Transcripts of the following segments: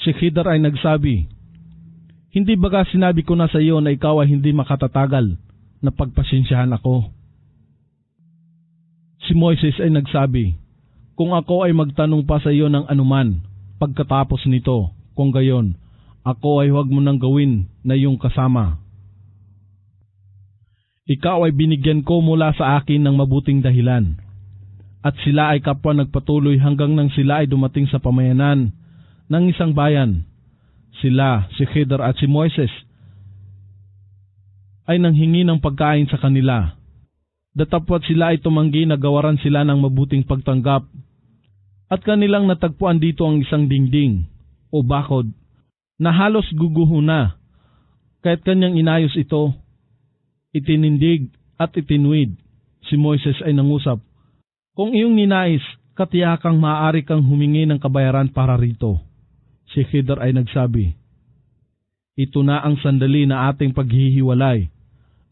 Si Khidr ay nagsabi, "Hindi baga sinabi ko na sa iyo na ikaw ay hindi makatatagal na pagpasensyahan ako?" Si Moises ay nagsabi, "Kung ako ay magtanong pa sa iyo ng anuman pagkatapos nito, kung gayon, ako ay huwag mo nang gawin na iyong kasama. Ikaw ay binigyan ko mula sa akin ng mabuting dahilan." At sila ay kapwa nagpatuloy hanggang nang sila ay dumating sa pamayanan ng isang bayan. Sila, si Khidr at si Moises, ay nanghingi ng pagkain sa kanila. Datapwat sila ay tumanggi na gawaran sila ng mabuting pagtanggap. At kanilang natagpuan dito ang isang dingding o bakod na halos guguho na. Kaya't kanyang inayos ito, itinindig at itinuwid. Si Moises ay nangusap, "Kung iyong ninais, katiyakang maaari kang humingi ng kabayaran para rito." Si Khidr ay nagsabi, "Ito na ang sandali na ating paghihiwalay.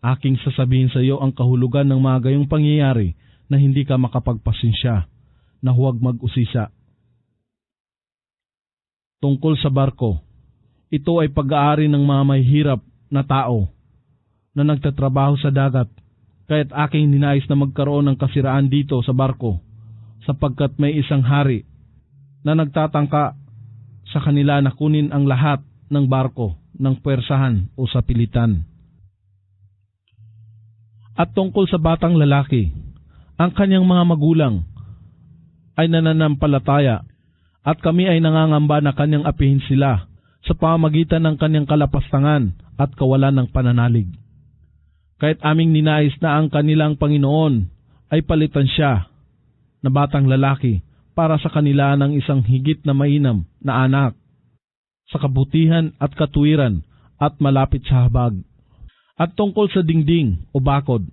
Aking sasabihin sa iyo ang kahulugan ng mga gayong pangyayari na hindi ka makapagpasensya, na huwag mag-usisa." Tungkol sa barko, ito ay pag-aari ng mga mahihirap na tao na nagtatrabaho sa dagat. Kaya't aking ninais na magkaroon ng kasiraan dito sa barko, sapagkat may isang hari na nagtatangka sa kanila na kunin ang lahat ng barko ng puwersahan o sa pilitan. At tungkol sa batang lalaki, ang kanyang mga magulang ay nananampalataya at kami ay nangangamba na kanyang apihin sila sa pamamagitan ng kanyang kalapastangan at kawalan ng pananalig. Kahit aming ninais na ang kanilang Panginoon ay palitan siya na batang lalaki para sa kanila ng isang higit na mainam na anak sa kabutihan at katuwiran at malapit sa habag. At tungkol sa dingding o bakod,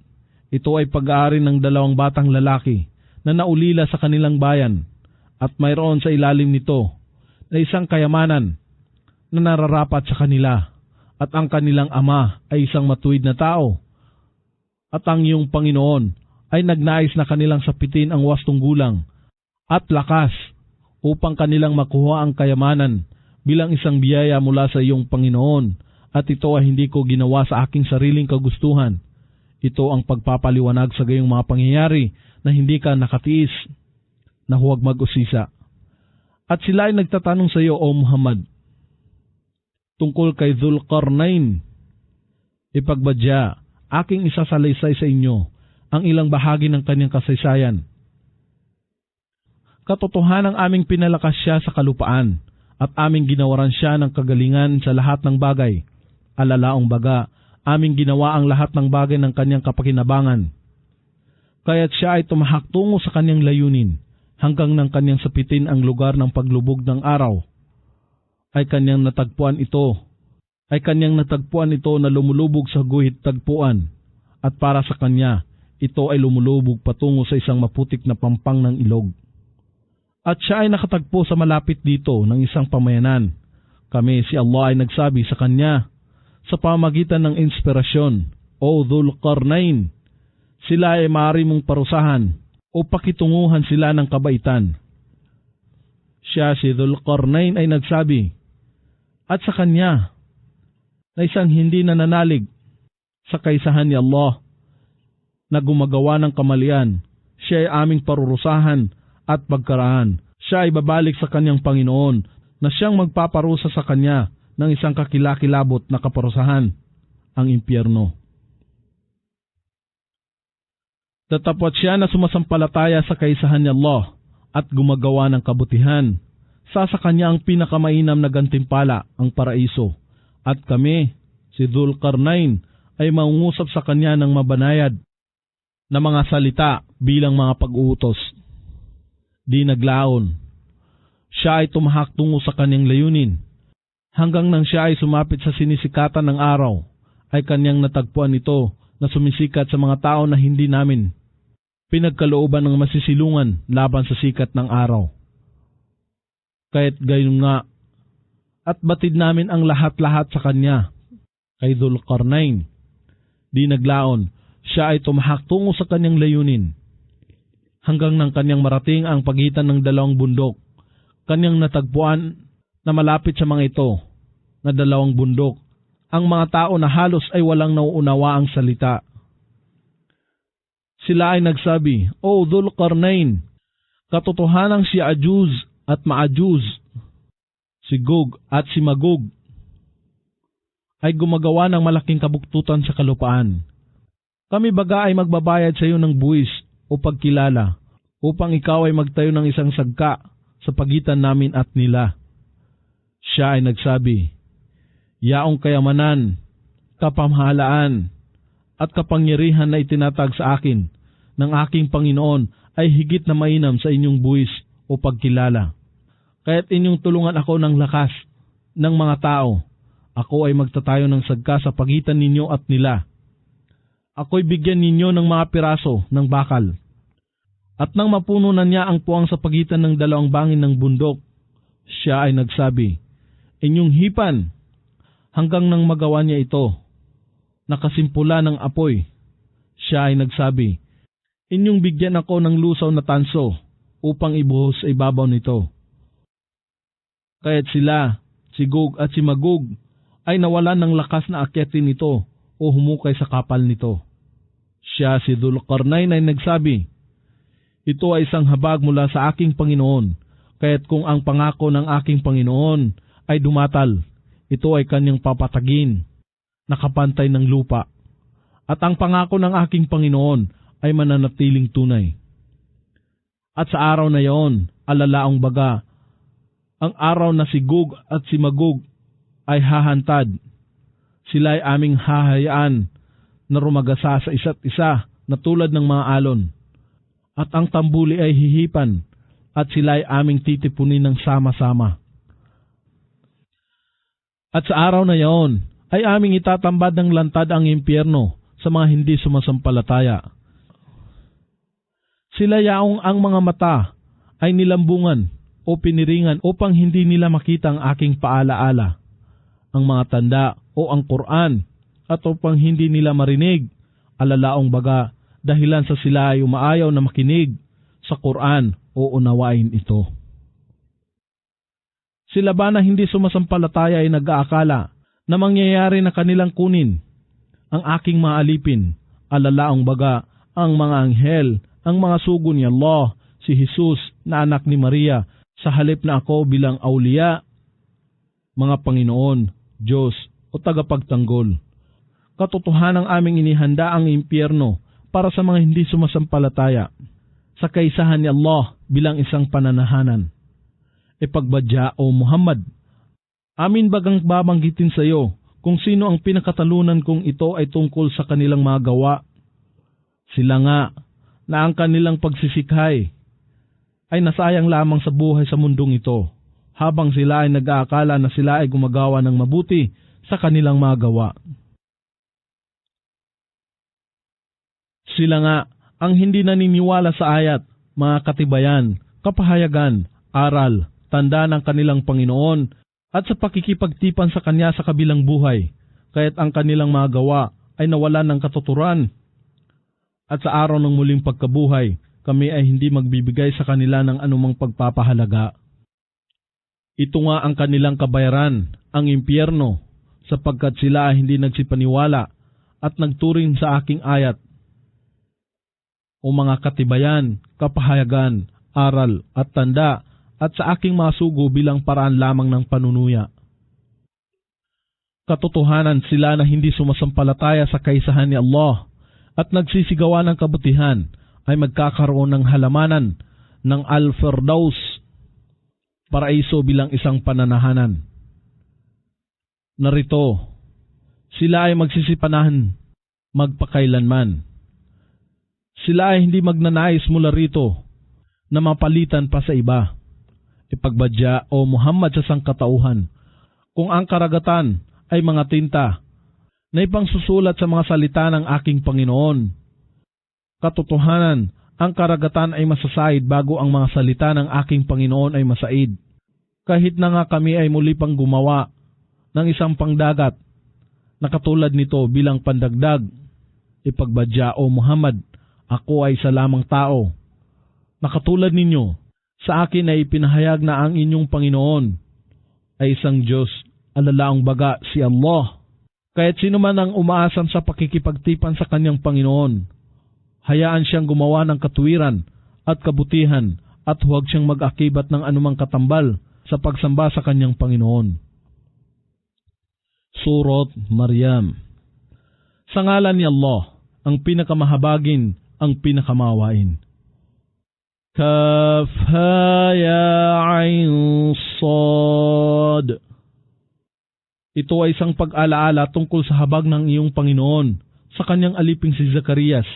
ito ay pag-aari ng dalawang batang lalaki na naulila sa kanilang bayan at mayroon sa ilalim nito na isang kayamanan na nararapat sa kanila at ang kanilang ama ay isang matuwid na tao. At ang iyong Panginoon ay nagnais na kanilang sapitin ang wastong gulang at lakas upang kanilang makuha ang kayamanan bilang isang biyaya mula sa iyong Panginoon, at ito ay hindi ko ginawa sa aking sariling kagustuhan. Ito ang pagpapaliwanag sa gayong mga pangyayari na hindi ka nakatiis na huwag mag-usisa. At sila ay nagtatanong sa iyo, O Muhammad, tungkol kay Dzulqarnain. Ipagbadya, aking isasalaysay sa inyo ang ilang bahagi ng kanyang kasaysayan. Katotohanang aming pinalakas siya sa kalupaan at aming ginawaran siya ng kagalingan sa lahat ng bagay. Alalaong baga, aming ginawa ang lahat ng bagay ng kanyang kapakinabangan. Kaya't siya ay tumahak tungo sa kanyang layunin hanggang nang kanyang sapitin ang lugar ng paglubog ng araw. Ay kanyang natagpuan ito na lumulubog sa guhit tagpuan, at para sa kanya, ito ay lumulubog patungo sa isang maputik na pampang ng ilog. At siya ay nakatagpo sa malapit dito ng isang pamayanan. Kami, si Allah, ay nagsabi sa kanya sa pamagitan ng inspirasyon, O Dzulqarnain, sila ay maaari mong parusahan o pakitunguhan sila ng kabaitan. Siya, si Dzulqarnain, ay nagsabi, at sa kanya, na isang hindi nananalig sa kaisahan ni Allah na gumagawa ng kamalian, siya ay aming parurusahan at pagkaraan. Siya ay babalik sa kanyang Panginoon na siyang magpaparusa sa kanya ng isang kakilakilabot na kaparusahan, ang impyerno. Tatapwat siya na sumasampalataya sa kaisahan ni Allah at gumagawa ng kabutihan. Sa kanya ang pinakamainam na gantimpala, ang paraiso. At kami, si Dzulqarnain, ay mangungusap sa kanya ng mabanayad na mga salita bilang mga pag-uutos. Di naglaon. Siya ay tumahak tungo sa kanyang layunin. Hanggang nang siya ay sumapit sa sinisikatan ng araw, ay kanyang natagpuan ito na sumisikat sa mga tao na hindi namin pinagkalooban ng masisilungan laban sa sikat ng araw. Kaya't gayon nga, at batid namin ang lahat-lahat sa kanya, kay Dzulqarnain. Di naglaon, siya ay tumahak tungo sa kanyang layunin. Hanggang nang kanyang marating ang pagitan ng dalawang bundok, kanyang natagpuan na malapit sa mga ito na dalawang bundok, ang mga tao na halos ay walang nauunawa ang salita. Sila ay nagsabi, O Dhul-Qarnain, katotohanang si Ajuz at Maajuz, si Gog at si Magog, ay gumagawa ng malaking kabuktutan sa kalupaan. Kami baga ay magbabayad sa iyo ng buwis o pagkilala upang ikaw ay magtayo ng isang sagka sa pagitan namin at nila. Siya ay nagsabi, Yaong kayamanan, kapamahalaan, at kapangyarihan na itinatag sa akin ng aking Panginoon ay higit na mainam sa inyong buwis o pagkilala. Kaya't inyong tulungan ako ng lakas ng mga tao. Ako ay magtatayo ng sagka sa pagitan ninyo at nila. Ako'y bigyan ninyo ng mga piraso ng bakal. At nang mapuno na niya ang puwang sa pagitan ng dalawang bangin ng bundok, siya ay nagsabi, Inyong hipan, hanggang nang magawa niya ito, nakasimpula ng apoy. Siya ay nagsabi, Inyong bigyan ako ng lusaw na tanso upang ibuhos sa ibabaw nito. Kaya't sila, si Gog at si Magog, ay nawalan ng lakas na akyatin nito o humukay sa kapal nito. Siya si Dhul-Qarnain ay nagsabi, Ito ay isang habag mula sa aking Panginoon, kaya't kung ang pangako ng aking Panginoon ay dumatal, ito ay kanyang papatagin, nakapantay ng lupa. At ang pangako ng aking Panginoon ay mananatiling tunay. At sa araw na iyon, alalaong baga, ang araw na si Gog at si Magog ay hahantad. Sila ay aming hahayaan na rumagasa sa isa't isa na tulad ng mga alon. At ang tambuli ay hihipan at sila ay aming titipunin ng sama-sama. At sa araw na iyon ay aming itatambad ng lantad ang impyerno sa mga hindi sumasampalataya. Sila yaong ang mga mata ay nilambungan o piniringan upang hindi nila makita ang aking paalaala, ang mga tanda o ang Quran, at upang hindi nila marinig, alalaong baga, dahilan sa sila ay umaayaw na makinig sa Quran o unawain ito. Sila ba na hindi sumasampalataya ay nag-aakala na mangyayari na kanilang kunin ang aking mga alipin, alalaong baga, ang mga anghel, ang mga sugo ni Allah, si Jesus na anak ni Maria, sa halip na ako bilang awliya, mga Panginoon, Diyos o tagapagtanggol. Katotohanang aming inihanda ang impyerno para sa mga hindi sumasampalataya, sa kaisahan ni Allah bilang isang pananahanan. Ipagbadya o Muhammad, amin bagang babanggitin sa iyo kung sino ang pinakatalunan kung ito ay tungkol sa kanilang mga gawa. Sila nga na ang kanilang pagsisikhay ay nasayang lamang sa buhay sa mundong ito, habang sila ay nag-aakala na sila ay gumagawa ng mabuti sa kanilang mga gawa. Sila nga ang hindi naniniwala sa ayat, mga katibayan, kapahayagan, aral, tanda ng kanilang Panginoon at sa pakikipagtipan sa Kanya sa kabilang buhay, kaya't ang kanilang mga gawa ay nawalan ng katuturan. At sa araw ng muling pagkabuhay, kami ay hindi magbibigay sa kanila ng anumang pagpapahalaga. Ito nga ang kanilang kabayaran, ang impyerno, sapagkat sila ay hindi nagsipaniwala at nagturing sa aking ayat o mga katibayan, kapahayagan, aral at tanda at sa aking mga sugo bilang paraan lamang ng panunuya. Katotohanan sila na hindi sumasampalataya sa kaisahan ni Allah at nagsisigawan ng kabutihan ay magkakaroon ng halamanan ng Al-Firdaus, paraiso bilang isang pananahanan. Narito, sila ay magsisipanahan magpakailanman. Sila ay hindi magnanais mula rito na mapalitan pa sa iba. Ipagbadya o Muhammad sa sangkatauhan, kung ang karagatan ay mga tinta na ipangsusulat sa mga salita ng aking Panginoon. Katotohanan, ang karagatan ay masasaid bago ang mga salita ng aking Panginoon ay masaid. Kahit na nga kami ay muli pang gumawa ng isang pangdagat na katulad nito bilang pandagdag. Ipagbadya o Muhammad, ako ay isa lamang tao na katulad ninyo. Sa akin ay ipinahayag na ang inyong Panginoon ay isang Diyos, alalaong baga si Allah. Kaya't sino man ang umaasam sa pakikipagtipan sa kanyang Panginoon, hayaan siyang gumawa ng katuwiran at kabutihan at huwag siyang mag-akibat ng anumang katambal sa pagsamba sa kanyang Panginoon. Surat Maryam. Sa ngalan ni Allah, ang pinakamahabagin, ang pinakamawain. Kaf ha ya ain sad. Ito ay isang pag-alaala tungkol sa habag ng iyong Panginoon sa kanyang aliping si Zacarias.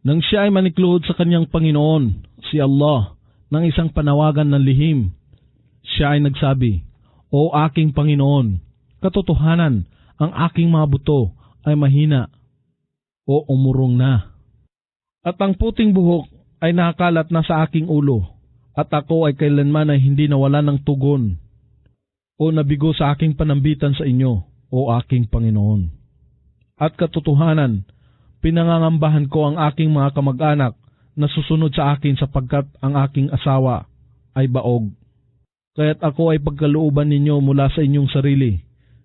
Nang siya ay manikluhod sa kanyang Panginoon, si Allah, ng isang panawagan ng lihim, siya ay nagsabi, O aking Panginoon, katotohanan, ang aking mga buto ay mahina o umurong na. At ang puting buhok ay nakakalat na sa aking ulo, at ako ay kailanman ay hindi nawala ng tugon o nabigo sa aking panambitan sa inyo, o aking Panginoon. At katotohanan, pinangangambahan ko ang aking mga kamag-anak na susunod sa akin sapagkat ang aking asawa ay baog. Kaya't ako ay pagkalooban ninyo mula sa inyong sarili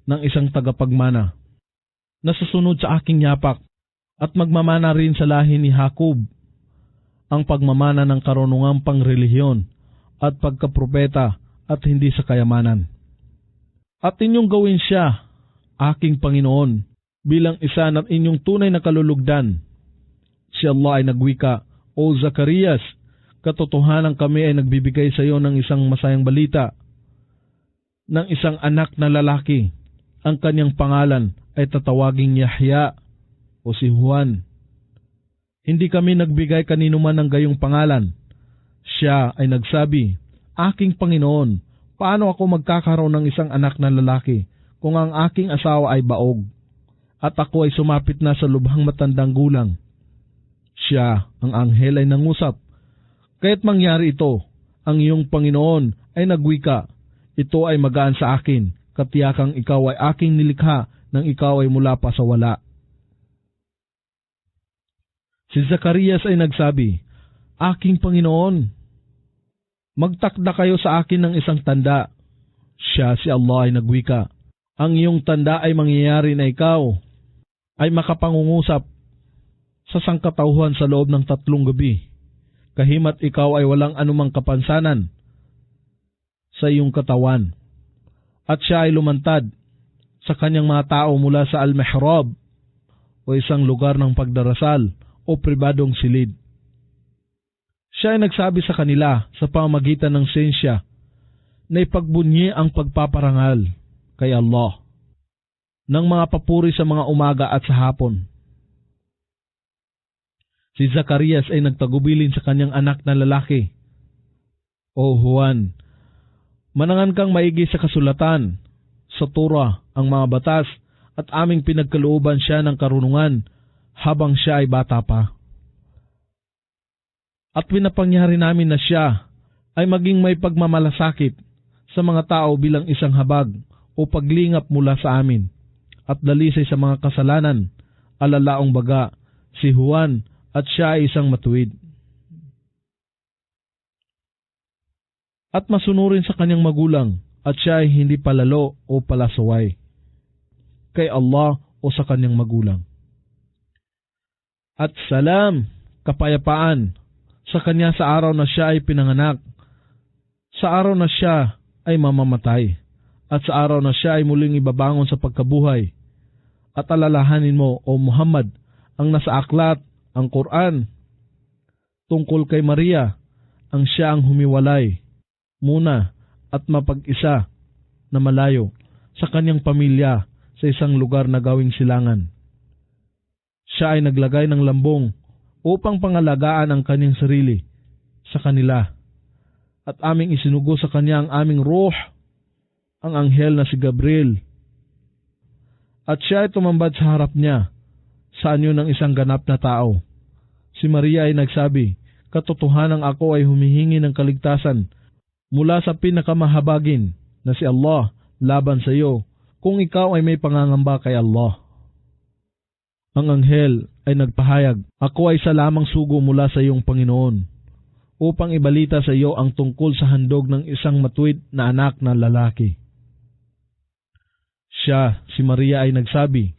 ng isang tagapagmana na susunod sa aking yapak at magmamana rin sa lahi ni Jacob ang pagmamana ng karunungang pangrelihiyon at pagkapropeta at hindi sa kayamanan. At inyong gawin siya, aking Panginoon, bilang isa ng inyong tunay na kalulugdan. Si Allah ay nagwika, O Zacarias, katotohanan kami ay nagbibigay sa iyo ng isang masayang balita, ng isang anak na lalaki. Ang kanyang pangalan ay tatawaging Yahya o si Juan. Hindi kami nagbigay kanino man ng gayong pangalan. Siya ay nagsabi, Aking Panginoon, paano ako magkakaroon ng isang anak na lalaki kung ang aking asawa ay baog at ako ay sumapit na sa lubhang matandang gulang? Siya, ang anghel, ay nangusap, Kaya't mangyari ito, ang iyong Panginoon ay nagwika, ito ay magaan sa akin, katiyakang ikaw ay aking nilikha nang ikaw ay mula pa sa wala. Si Zacarias ay nagsabi, Aking Panginoon, magtakda kayo sa akin ng isang tanda. Siya, si Allah, ay nagwika, Ang iyong tanda ay mangyayari na ikaw ay makapangungusap sa sangkatauhan sa loob ng 3 gabi, kahimat ikaw ay walang anumang kapansanan sa iyong katawan. At siya ay lumantad sa kanyang mga tao mula sa Al-Mihrab o isang lugar ng pagdarasal o pribadong silid. Siya ay nagsabi sa kanila sa pamamagitan ng siyensya na ipagbunyi ang pagpaparangal kay Allah ng mga papuri sa mga umaga at sa hapon. Si Zacarias ay nagtagubilin sa kanyang anak na lalaki, O Juan, manangan kang maigi sa kasulatan, sa Torah, ang mga batas, at aming pinagkalooban siya ng karunungan habang siya ay bata pa. At pinapangyari namin na siya ay maging may pagmamalasakit sa mga tao bilang isang habag o paglingap mula sa amin, at dalisay sa mga kasalanan, alalaong baga, si Juan, at siya ay isang matuwid. At masunurin sa kanyang magulang, at siya ay hindi palalo o palasaway kay Allah o sa kanyang magulang. At salam, kapayapaan, sa kanya sa araw na siya ay pinanganak, sa araw na siya ay mamamatay, at sa araw na siya ay muling ibabangon sa pagkabuhay. At alalahanin mo, O Muhammad, ang nasa aklat, ang Quran, tungkol kay Maria, ang siya ang humiwalay muna at mapag-isa na malayo sa kanyang pamilya sa isang lugar na gawing silangan. Siya ay naglagay ng lambong upang pangalagaan ang kanyang sarili sa kanila, at aming isinugo sa kanya ang aming ruh, ang anghel na si Gabriel. At siya ay tumambad sa harap niya sa anyo ng isang ganap na tao. Si Maria ay nagsabi, Katotohanang ako ay humihingi ng kaligtasan mula sa pinakamahabagin na si Allah laban sa iyo kung ikaw ay may pangangamba kay Allah. Ang anghel ay nagpahayag, Ako ay isa lamang sugo mula sa iyong Panginoon. upang ibalita sa iyo ang tungkol sa handog ng isang matuwid na anak na lalaki. Siya, si Maria ay nagsabi,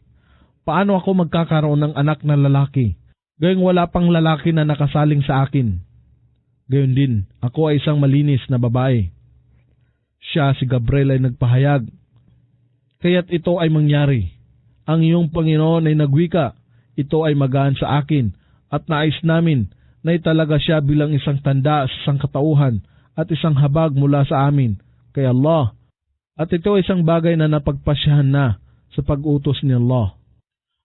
paano ako magkakaroon ng anak na lalaki, gayong wala pang lalaki na nakasaling sa akin? Gayon din, ako ay isang malinis na babae. Siya, si Gabriel, ay nagpahayag, kaya't ito ay mangyari. Ang iyong Panginoon ay nagwika, ito ay magaan sa akin, at nais namin na italaga siya bilang isang tanda sa sangkatauhan at isang habag mula sa amin kay Allah. At ito ay isang bagay na napagpasyahan na sa pag-utos ni Allah.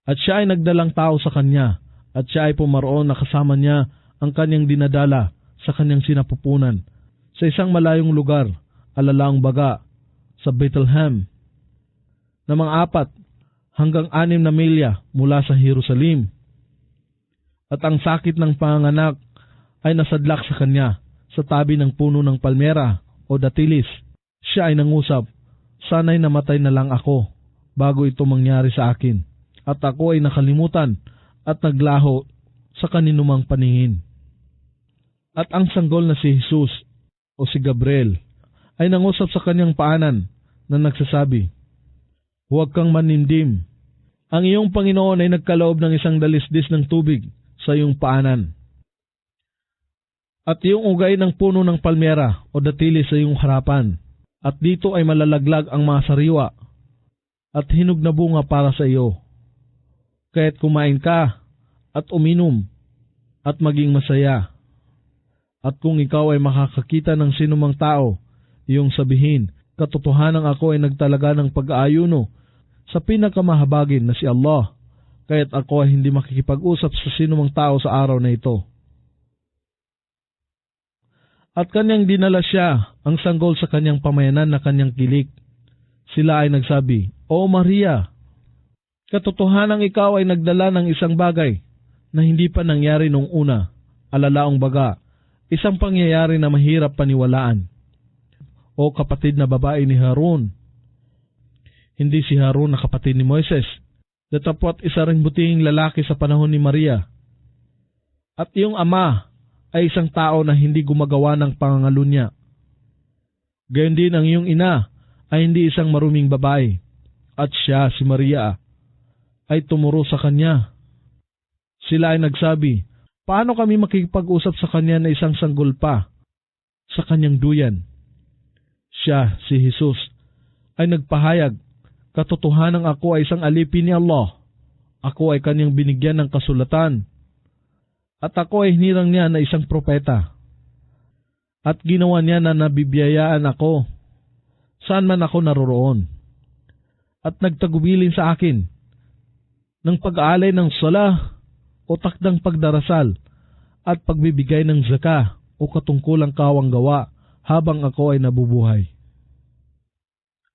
At siya ay nagdalang tao sa kanya, at siya ay pumaroon na kasama niya ang kanyang dinadala sa kanyang sinapupunan sa isang malayong lugar, alalaang baga, sa Bethlehem, na mga 4 hanggang 6 na milya mula sa Jerusalem. At ang sakit ng panganak ay nasadlak sa kanya sa tabi ng puno ng palmera o datilis. Siya ay nangusap, sana'y namatay na lang ako bago ito mangyari sa akin. At ako ay nakalimutan at naglaho sa kaninumang paningin. At ang sanggol na si Jesus o si Gabriel ay nangusap sa kanyang paanan na nagsasabi, huwag kang manindim. Ang iyong Panginoon ay nagkaloob ng isang dalisdis ng tubig sa iyong paanan. At iyong ugay ng puno ng palmera o datilis sa iyong harapan. At dito ay malalaglag ang mga sariwa at hinog na bunga para sa iyo. Kaya't kumain ka at uminom at maging masaya. At kung ikaw ay makakakita ng sinumang tao, iyong sabihin, katotohanan ako ay nagtalaga ng pag-aayuno sa pinakamahabagin na si Allah, kaya't ako ay hindi makikipag-usap sa sinumang tao sa araw na ito. At kanyang dinala siya ang sanggol sa kanyang pamayanan na kanyang kilik. Sila ay nagsabi, O Maria, katotohanang ikaw ay nagdala ng isang bagay na hindi pa nangyari nung una, alalaong baga, isang pangyayari na mahirap paniwalaan. O kapatid na babae ni Harun, hindi si Harun na kapatid ni Moises, datapwat isa ring butihing lalaki sa panahon ni Maria. At iyong ama ay isang tao na hindi gumagawa ng pangangalunya. Gayon din ang iyong ina ay hindi isang maruming babae, at siya, si Maria, ay tumuro sa kanya. Sila ay nagsabi, paano kami makikipag-usap sa kanya na isang sanggol pa sa kanyang duyan? Siya, si Jesus, ay nagpahayag, katotohanan ako ay isang alipin ni Allah. Ako ay kanyang binigyan ng kasulatan. At ako ay hinirang niya na isang propeta. At ginawa niya na nabibiyayaan ako saan man ako naroroon. At nagtagubilin sa akin ng pag-aalay ng salah o takdang pagdarasal at pagbibigay ng zakah o katungkulang kawang gawa habang ako ay nabubuhay.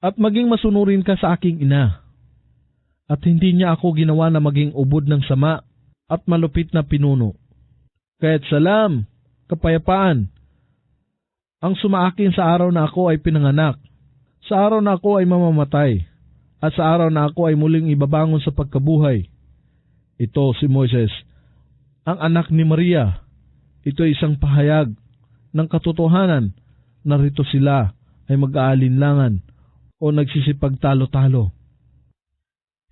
At maging masunurin ka sa aking ina. At hindi niya ako ginawa na maging ubod ng sama at malupit na pinuno. Kaya't salam, kapayapaan, ang sumaakin sa araw na ako ay pinanganak, sa araw na ako ay mamamatay, at sa araw na ako ay muling ibabangon sa pagkabuhay. Ito si Moises, ang anak ni Maria. Ito ay isang pahayag ng katotohanan. Narito sila ay mag-aalinlangan o nagsisipagtalo-talo.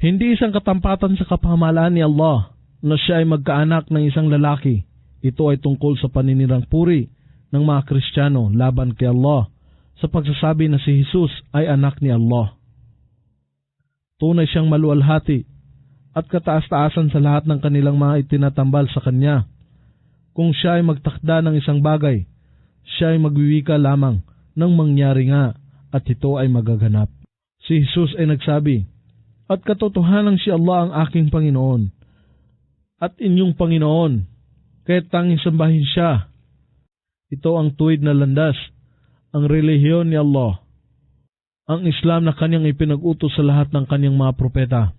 Hindi isang katampatan sa kapamahalaan ni Allah na siya ay magkaanak ng isang lalaki. Ito ay tungkol sa paninirang puri ng mga Kristiyano laban kay Allah sa pagsasabi na si Jesus ay anak ni Allah. Tunay siyang maluwalhati at kataas-taasan sa lahat ng kanilang mga itinatambal sa Kanya. Kung siya ay magtakda ng isang bagay, siya ay magwiwika lamang ng mangyari nga at ito ay magaganap. Si Jesus ay nagsabi, at katotohanan si Allah ang aking Panginoon at inyong Panginoon, kaya't tanging sambahin siya. Ito ang tuwid na landas, ang relihiyon ni Allah, ang Islam na kanyang ipinag-utos sa lahat ng kanyang mga propeta.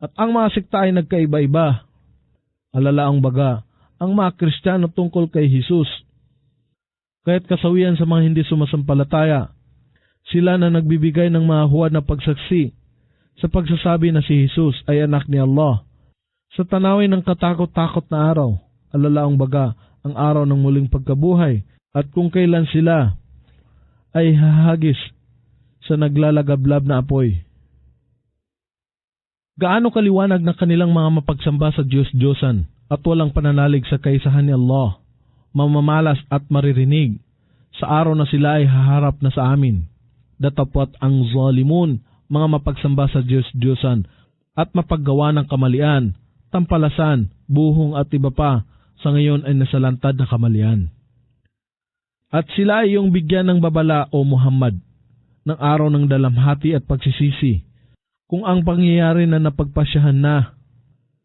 At ang mga sekta ay nagkaiba-iba. Alalaang baga, ang mga Kristiyano tungkol kay Jesus. Kaya't kasawian sa mga hindi sumasampalataya, sila na nagbibigay ng mga huwad na pagsaksi sa pagsasabi na si Jesus ay anak ni Allah. Sa tanawin ng katakot-takot na araw, alalaang baga, ang araw ng muling pagkabuhay at kung kailan sila ay hahagis sa naglalagablab na apoy. Gaano kaliwanag na kanilang mga mapagsamba sa Diyos-Diyosan at walang pananalig sa kaisahan ni Allah, mamamalas at maririnig sa araw na sila ay haharap na sa amin. Datapwat ang zalimun, mga mapagsamba sa Diyos-Diyosan at mapaggawa ng kamalian, tampalasan, buhong at iba pa, sa ngayon ay nasalantad na kamalian. At sila ay iyong bigyan ng babala o Muhammad ng araw ng dalamhati at pagsisisi, kung ang pangyayari na napagpasyahan na,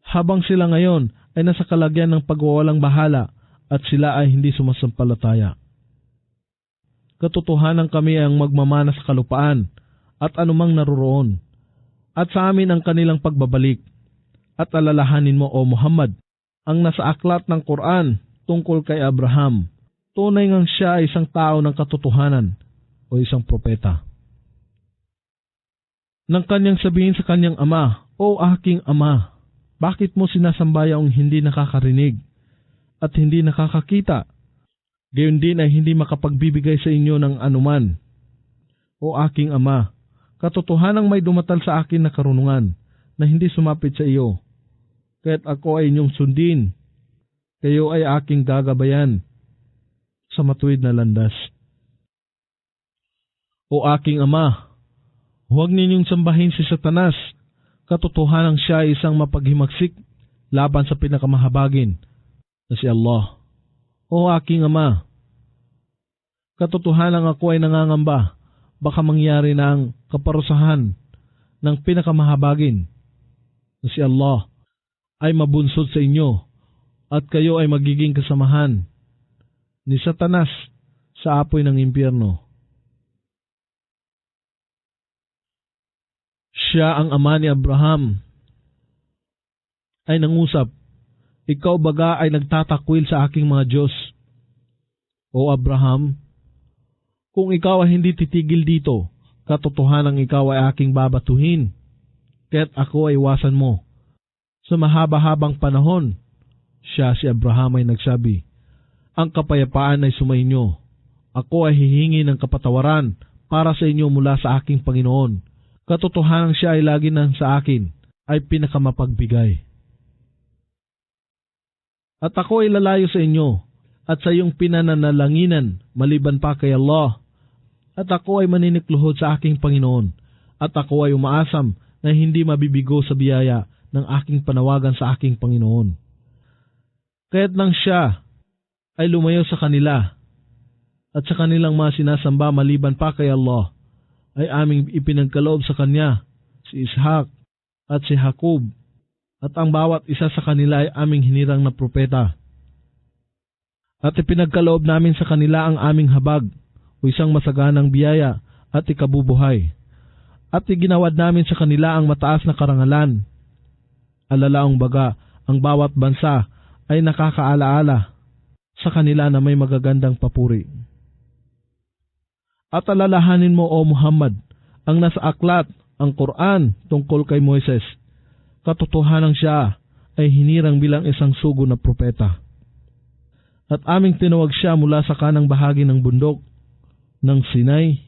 habang sila ngayon ay nasa kalagyan ng pagwawalang bahala at sila ay hindi sumasampalataya. Katotohanan kami ay ang magmamana sa kalupaan at anumang naroroon, at sa amin ang kanilang pagbabalik. At alalahanin mo, O Muhammad, ang nasa aklat ng Quran tungkol kay Abraham. Tunay ngang siya ay isang tao ng katotohanan o isang propeta. Nang kanyang sabihin sa kanyang ama, O aking ama, bakit mo sinasamba ang hindi nakakarinig at hindi nakakakita? Gayon din ay hindi makapagbibigay sa inyo ng anuman. O aking ama, katotohanang may dumatal sa akin na karunungan na hindi sumapit sa iyo. Kaya't ako ay inyong sundin. Kayo ay aking gagabayan sa matuwid na landas. O aking ama, huwag ninyong sambahin si Satanas. Katotohanang siya ay isang mapaghimagsik laban sa pinakamahabagin na si Allah. O aking ama, katotohanan ako ay nangangamba, baka mangyari na ang kaparusahan ng pinakamahabagin na si Allah ay mabunsod sa inyo at kayo ay magiging kasamahan ni Satanas sa apoy ng impyerno. Siya ang ama ni Abraham ay nangusap, ikaw baga ay nagtatakwil sa aking mga Diyos. O Abraham, kung ikaw ay hindi titigil dito, katotohanang ikaw ay aking babatuhin, kaya't ako ay iwasan mo. Sa mahaba-habang panahon, siya si Abraham ay nagsabi, ang kapayapaan ay sumainyo. Ako ay hihingi ng kapatawaran para sa inyo mula sa aking Panginoon. Katotohanang siya ay lagi nang sa akin ay pinakamapagbigay. At ako ay lalayo sa inyo at sa iyong pinananalanginan maliban pa kay Allah. At ako ay maninikluhod sa aking Panginoon. At ako ay umaasam na hindi mabibigo sa biyaya ng aking panawagan sa aking Panginoon. Kaya't nang siya ay lumayo sa kanila at sa kanilang mga sinasamba maliban pa kay Allah, ay aming ipinagkaloob sa kanya si Ishak at si Jacob, at ang bawat isa sa kanila ay aming hinirang na propeta. At ipinagkaloob namin sa kanila ang aming habag o isang masaganang biyaya at ikabubuhay. At iginawad namin sa kanila ang mataas na karangalan. Alalaong baga, ang bawat bansa ay nakakaalaala sa kanila na may magagandang papuri. At alalahanin mo, O Muhammad, ang nasa aklat, ang Quran tungkol kay Moises. Katotohanan siya ay hinirang bilang isang sugo na propeta. At aming tinawag siya mula sa kanang bahagi ng bundok ng Sinai.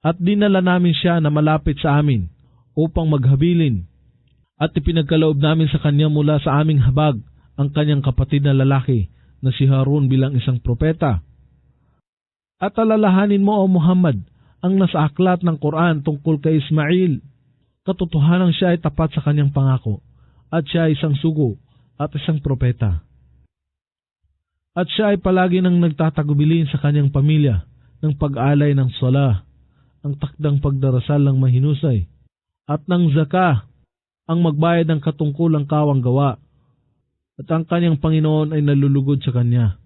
At dinala namin siya na malapit sa amin upang maghabilin. At ipinagkaloob namin sa kanya mula sa aming habag ang kanyang kapatid na lalaki na si Harun bilang isang propeta. At alalahanin mo, O Muhammad, ang nasa aklat ng Quran tungkol kay Ismail. Katotohanan siya ay tapat sa kanyang pangako, at siya ay isang sugo at isang propeta. At siya ay palagi nang nagtatagubilin sa kanyang pamilya ng pag-alay ng sala, ang takdang pagdarasal ng mahinusay, at ng zaka, ang magbayad ng katungkulang kawang gawa, at ang kanyang Panginoon ay nalulugod sa kanya.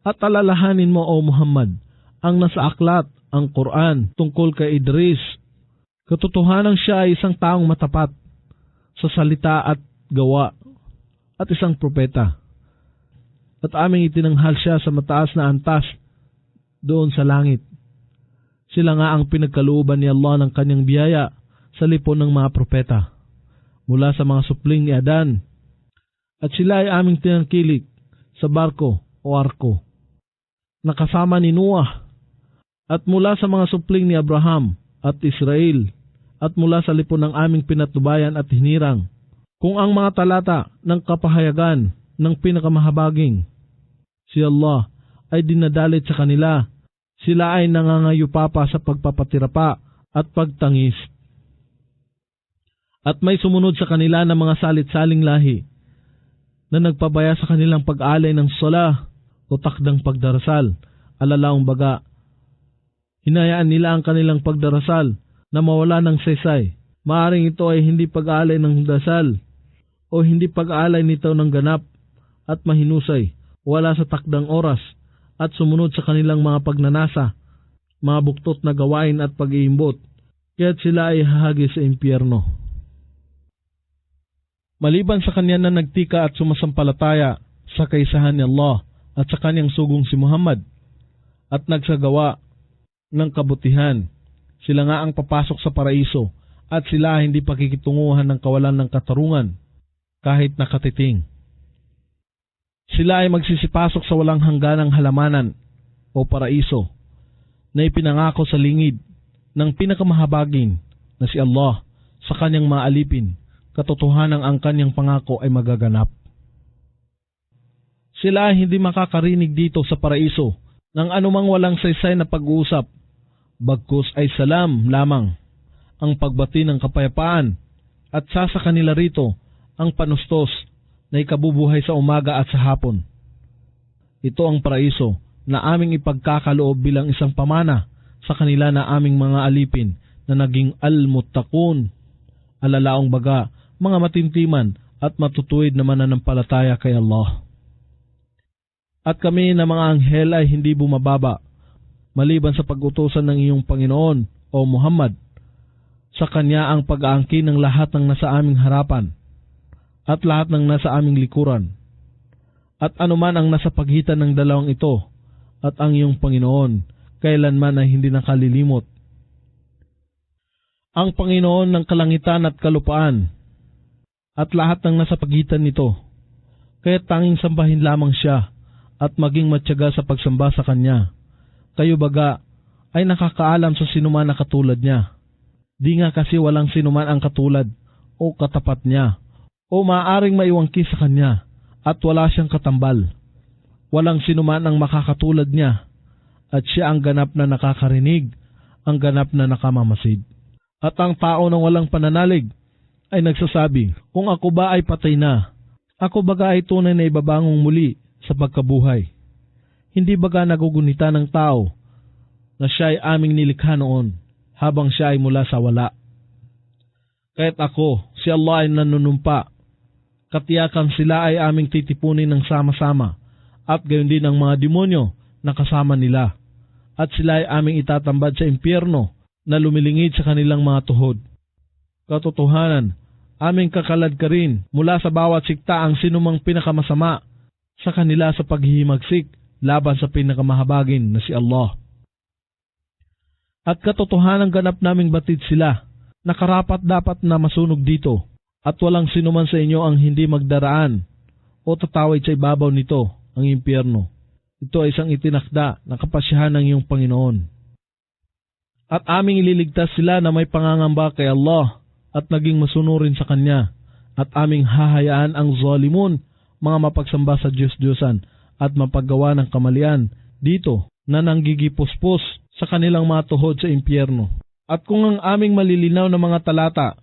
At alalahanin mo, O Muhammad, ang nasa aklat, ang Quran tungkol kay Idris. Katotohanan siya ay isang taong matapat sa salita at gawa at isang propeta. At aming itinanghal siya sa mataas na antas doon sa langit. Sila nga ang pinagkalooban ni Allah ng kanyang biyaya sa lipon ng mga propeta mula sa mga supling ni Adan. At sila ay aming tinangkilik sa barko o arko, nakasama ni Noah, at mula sa mga supling ni Abraham at Israel, at mula sa lipon ng aming pinatnubayan at hinirang, kung ang mga talata ng kapahayagan ng pinakamahabaging, si Allah ay dinadalit sa kanila, sila ay nangangayupapa sa pagpapatirapa at pagtangis. At may sumunod sa kanila ng mga salit-saling lahi na nagpabaya sa kanilang pag-alay ng sala o takdang pagdarasal, alalaong baga. Hinayaan nila ang kanilang pagdarasal na mawala ng saysay. Maaring ito ay hindi pag-alay ng dasal o hindi pag-alay nito ng ganap at mahinusay, wala sa takdang oras at sumunod sa kanilang mga pagnanasa, mga buktot na gawain at pag-iimbot, kaya't sila ay hahagi sa impyerno. Maliban sa kanya na nagtika at sumasampalataya sa kaisahan ni Allah at sa kanyang sugong si Muhammad at nagsagawa ng kabutihan, sila nga ang papasok sa paraiso at sila hindi pakikitunguhan ng kawalan ng katarungan kahit nakatiting. Sila ay magsisipasok sa walang hangganang halamanan o paraiso na ipinangako sa lingid ng pinakamahabagin na si Allah sa kanyang mga alipin. Katotohanan ang kanyang pangako ay magaganap. Sila ay hindi makakarinig dito sa paraiso ng anumang walang saysay na pag-uusap, bagkus ay salam lamang ang pagbati ng kapayapaan at sa kanila rito ang panustos na ikabubuhay sa umaga at sa hapon. Ito ang paraiso na aming ipagkakaloob bilang isang pamana sa kanila na aming mga alipin na naging al-muttaqun, alalaong baga, mga matintiman at matutuwid na mananampalataya kay Allah. At kami na mga anghel ay hindi bumababa, maliban sa pag-utusan ng iyong Panginoon o Muhammad, sa kanya ang pag-aangkin ng lahat ng nasa aming harapan at lahat ng nasa aming likuran, at anuman ang nasa pagitan ng dalawang ito at ang iyong Panginoon, kailanman ay hindi nakalilimot. Ang Panginoon ng kalangitan at kalupaan, at lahat ng nasa pagitan nito, kaya tanging sambahin lamang siya at maging matyaga sa pagsamba sa kanya. Kayo baga ay nakakaalam sa sinuman na katulad niya. Di nga kasi walang sinuman ang katulad o katapat niya o maaaring maiwangki sa kanya at wala siyang katambal. Walang sinuman ang makakatulad niya at siya ang ganap na nakakarinig, ang ganap na nakamamasid. At ang tao ng walang pananalig ay nagsasabi, kung ako ba ay patay na, ako baga ay tunay na ibabangong muli sa pagkabuhay. Hindi baga nagugunita ng tao na siya ay aming nilikha noon habang siya ay mula sa wala. Kaya't ako, si Allah ay nanunumpa, katiyakan sila ay aming titipunin ng sama-sama at gayon din ang mga demonyo na kasama nila at sila ay aming itatambad sa impyerno na lumilingid sa kanilang mga tuhod. Katotohanan, aming kakalad ka rin mula sa bawat sikta ang sinumang pinakamasama sa kanila sa paghihimagsik laban sa pinakamahabagin na si Allah. At katotohanan ganap naming batid sila na karapat dapat na masunog dito at walang sinuman sa inyo ang hindi magdaraan o tatawid sa ibabaw nito, ang impyerno. Ito ay isang itinakda na kapasyahan ng iyong Panginoon. At aming ililigtas sila na may pangangamba kay Allah at naging masunurin sa Kanya, at aming hahayaan ang zalimun, mga mapagsamba sa Diyos-Diyosan at mapaggawa ng kamalian dito na nanggigipuspos sa kanilang mga tuhod sa impyerno. At kung ang aming malilinaw na mga talata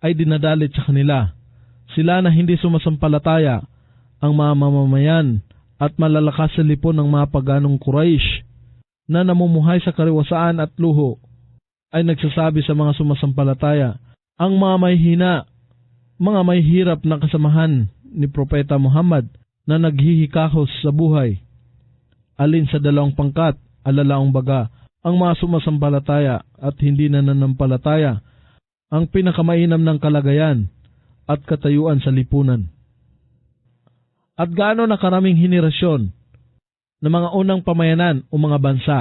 ay dinadalit sa kanila, sila na hindi sumasampalataya, ang mga mamamayan at malalakas sa lipon ng mga paganong Quraysh na namumuhay sa kariwasaan at luho, ay nagsasabi sa mga sumasampalataya, ang mga may hina, mga may hirap na kasamahan ni Propeta Muhammad na naghihikahos sa buhay, alin sa dalawang pangkat, alalaong baga, ang mga sumasampalataya at hindi nananampalataya, ang pinakamainam ng kalagayan at katayuan sa lipunan. At gaano na karaming henerasyon ng mga unang pamayanan o mga bansa,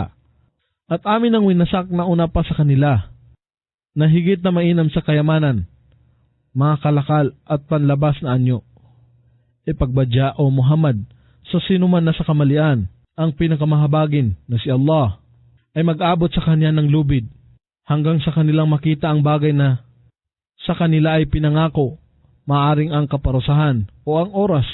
at amin ang winasak na una pa sa kanila, na higit na mainam sa kayamanan, mga kalakal at panlabas na anyo. ipagbadya o Muhammad sa sinuman na sa kamalian. Ang pinakamahabagin na si Allah ay mag-abot sa kanya ng lubid hanggang sa kanilang makita ang bagay na sa kanila ay pinangako, maaring ang kaparusahan o ang oras,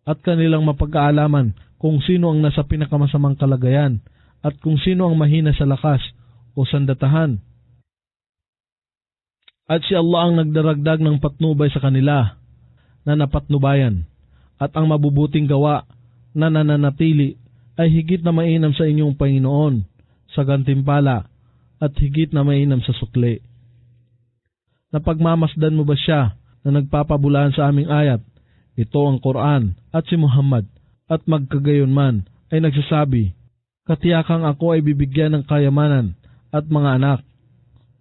at kanilang mapag-aalaman kung sino ang nasa pinakamasamang kalagayan at kung sino ang mahina sa lakas o sandatahan. At si Allah ang nagdaragdag ng patnubay sa kanila na napatnubayan, at ang mabubuting gawa na nananatili ay higit na mainam sa inyong Panginoon sa gantimpala at higit na mainam sa sukli. Napagmamasdan mo ba siya na nagpapabulaan sa aming ayat, ito ang Quran at si Muhammad, at magkagayon man ay nagsasabi, katiyakang ako ay bibigyan ng kayamanan at mga anak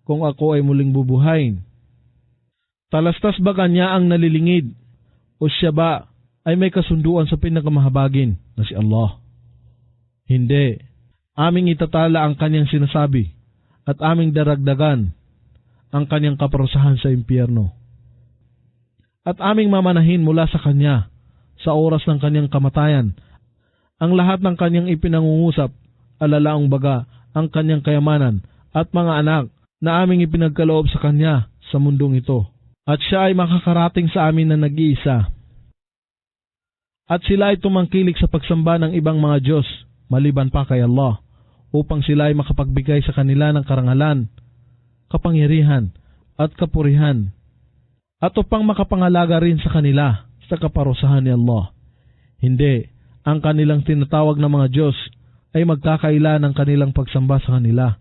kung ako ay muling bubuhayin? Talastas ba kanya ang nalilingid o siya ba ay may kasunduan sa pinakamahabagin na si Allah? Hindi. Aming itatala ang kanyang sinasabi at aming daragdagan ang kanyang kaparusahan sa impyerno. At aming mamanahin mula sa kanya sa oras ng kanyang kamatayan ang lahat ng kanyang ipinangungusap, alalaong baga ang kanyang kayamanan at mga anak na aming ipinagkaloob sa kanya sa mundong ito. At siya ay makakarating sa amin na nag-iisa. At sila ay tumangkilik sa pagsamba ng ibang mga Diyos maliban pa kay Allah, upang sila ay makapagbigay sa kanila ng karangalan, kapangyarihan at kapurihan, at upang makapangalaga rin sa kanila sa kaparusahan ni Allah. Hindi, ang kanilang tinatawag na mga Diyos ay magkakaila ng kanilang pagsamba sa kanila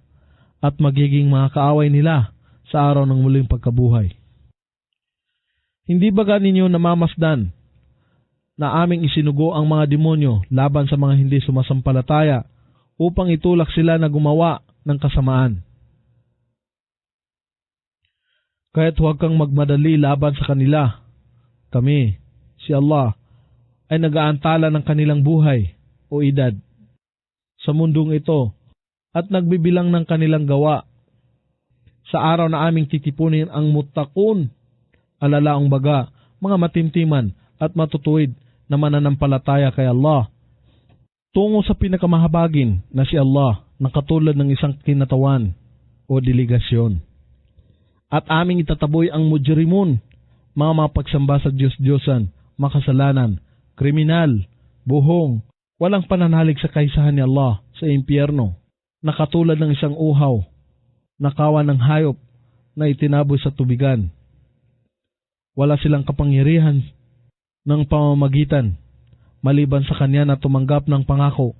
at magiging mga kaaway nila sa araw ng muling pagkabuhay. Hindi ba ninyo namamasdan na aming isinugo ang mga demonyo laban sa mga hindi sumasampalataya upang itulak sila na gumawa ng kasamaan? Kaya't huwag kang magmadali laban sa kanila. Kami, si Allah, ay nag-aantala ng kanilang buhay o edad sa mundong ito at nagbibilang ng kanilang gawa. Sa araw na aming titipunin ang muttaqun, alalaong baga, mga matimtiman at matutuwid na mananampalataya kay Allah, tungo sa pinakamahabagin na si Allah na katulad ng isang kinatawan o delegasyon. At aming itataboy ang mujrimun, mga mapagsamba sa Diyos-Diyosan, makasalanan, kriminal, buhong, walang pananalig sa kaisahan ni Allah sa impyerno, na katulad ng isang uhaw, nakawan ng hayop na itinaboy sa tubigan. Wala silang kapangyarihan ng pamamagitan maliban sa kanya na tumanggap ng pangako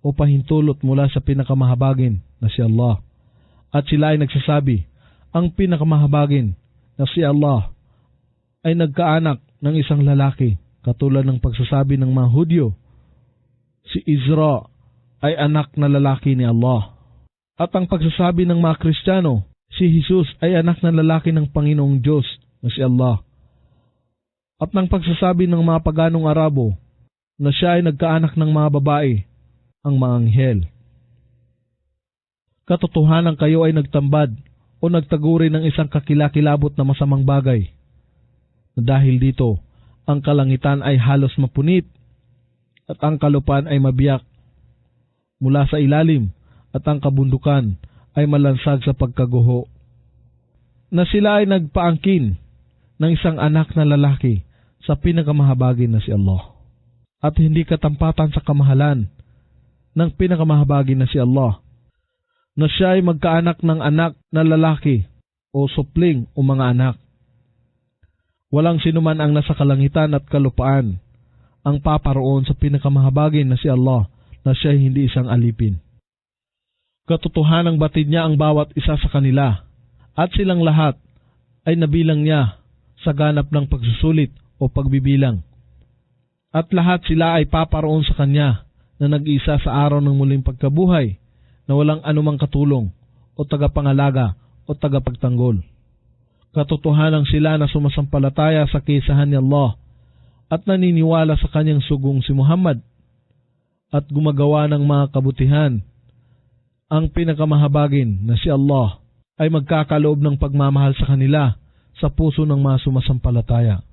o pahintulot mula sa pinakamahabagin na si Allah. At sila ay nagsasabi, ang pinakamahabagin na si Allah ay nagkaanak ng isang lalaki, katulad ng pagsasabi ng mga Hudyo, si Isra ay anak na lalaki ni Allah. At ang pagsasabi ng mga Kristiyano, si Jesus ay anak na lalaki ng Panginoong Diyos na si Allah. At ng pagsasabi ng mga paganong Arabo na siya ay nagkaanak ng mga babae, ang mga anghel. Katotohanan kayo ay nagtambad o nagtaguri ng isang kakilakilabot na masamang bagay, na dahil dito, ang kalangitan ay halos mapunit at ang kalupaan ay mabiyak mula sa ilalim at ang kabundukan ay malansag sa pagkaguho. Na sila ay nagpaangkin ng isang anak na lalaki sa pinakamahabagin na si Allah. At hindi katampatan sa kamahalan ng pinakamahabagin na si Allah, na siya ay magkaanak ng anak na lalaki o supling o mga anak. Walang sinuman ang nasa kalangitan at kalupaan ang paparoon sa pinakamahabagin na si Allah, na siya ay hindi isang alipin. Katotohanang batid niya ang bawat isa sa kanila, at silang lahat ay nabilang niya sa ganap ng pagsusulit o pagbibilang. At lahat sila ay paparoon sa kanya na nag-isa sa araw ng muling pagkabuhay, na walang anumang katulong o tagapangalaga o tagapagtanggol. Katotohanan sila na sumasampalataya sa kaisahan ni Allah at naniniwala sa kanyang sugong si Muhammad at gumagawa ng mga kabutihan. Ang pinakamahabagin na si Allah ay magkakaloob ng pagmamahal sa kanila sa puso ng mga sumasampalataya.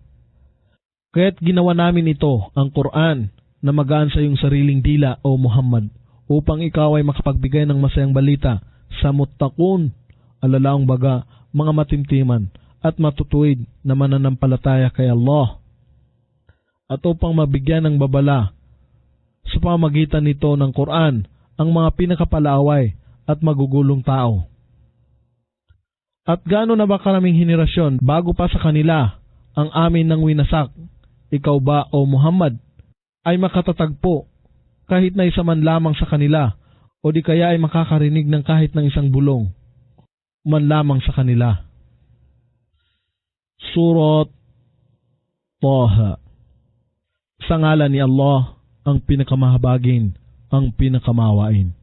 Kaya't ginawa namin ito, ang Quran, na magaan sa iyong sariling dila, O Muhammad, upang ikaw ay makapagbigay ng masayang balita sa muttaqun, alalaong baga, mga matimtiman, at matutuwid na mananampalataya kay Allah. At upang mabigyan ng babala sa pamagitan nito ng Quran ang mga pinakapalaaway at magugulong tao. At gaano na ba karaming henerasyon bago pa sa kanila ang amin ng winasak, ikaw ba, O Muhammad, ay makatatagpo kahit na isa man lamang sa kanila, o di kaya ay makakarinig ng kahit ng isang bulong man lamang sa kanila. Surat Taha. Sa ngalan ni Allah, ang pinakamahabagin, ang pinakamawain.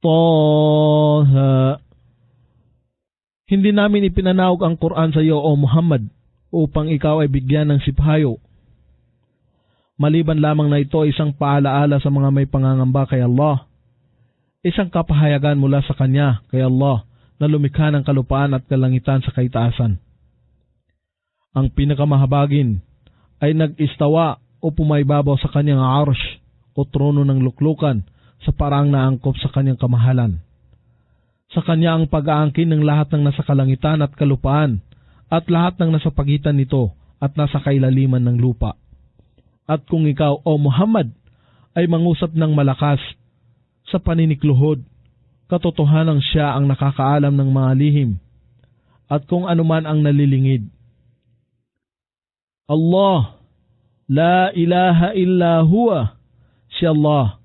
Taha. Hindi namin ipinanawag ang Quran sa iyo, O Muhammad, upang ikaw ay bigyan ng sipahayo. Maliban lamang na ito isang paalaala sa mga may pangangamba kay Allah. Isang kapahayagan mula sa Kanya kay Allah na lumikha ng kalupaan at kalangitan sa kaitaasan. Ang pinakamahabagin ay nag-istawa o pumaybabaw sa Kanyang arsh o trono ng luklukan sa parang naangkop sa Kanyang kamahalan. Sa Kanya ang pag-aangkin ng lahat ng nasa kalangitan at kalupaan at lahat ng nasa pagitan nito at nasa kailaliman ng lupa. At kung ikaw, O Muhammad, ay mangusap ng malakas sa paninikluhod, katotohanan siya ang nakakaalam ng mga lihim at kung anuman ang nalilingid. Allah, la ilaha illa huwa, si Allah.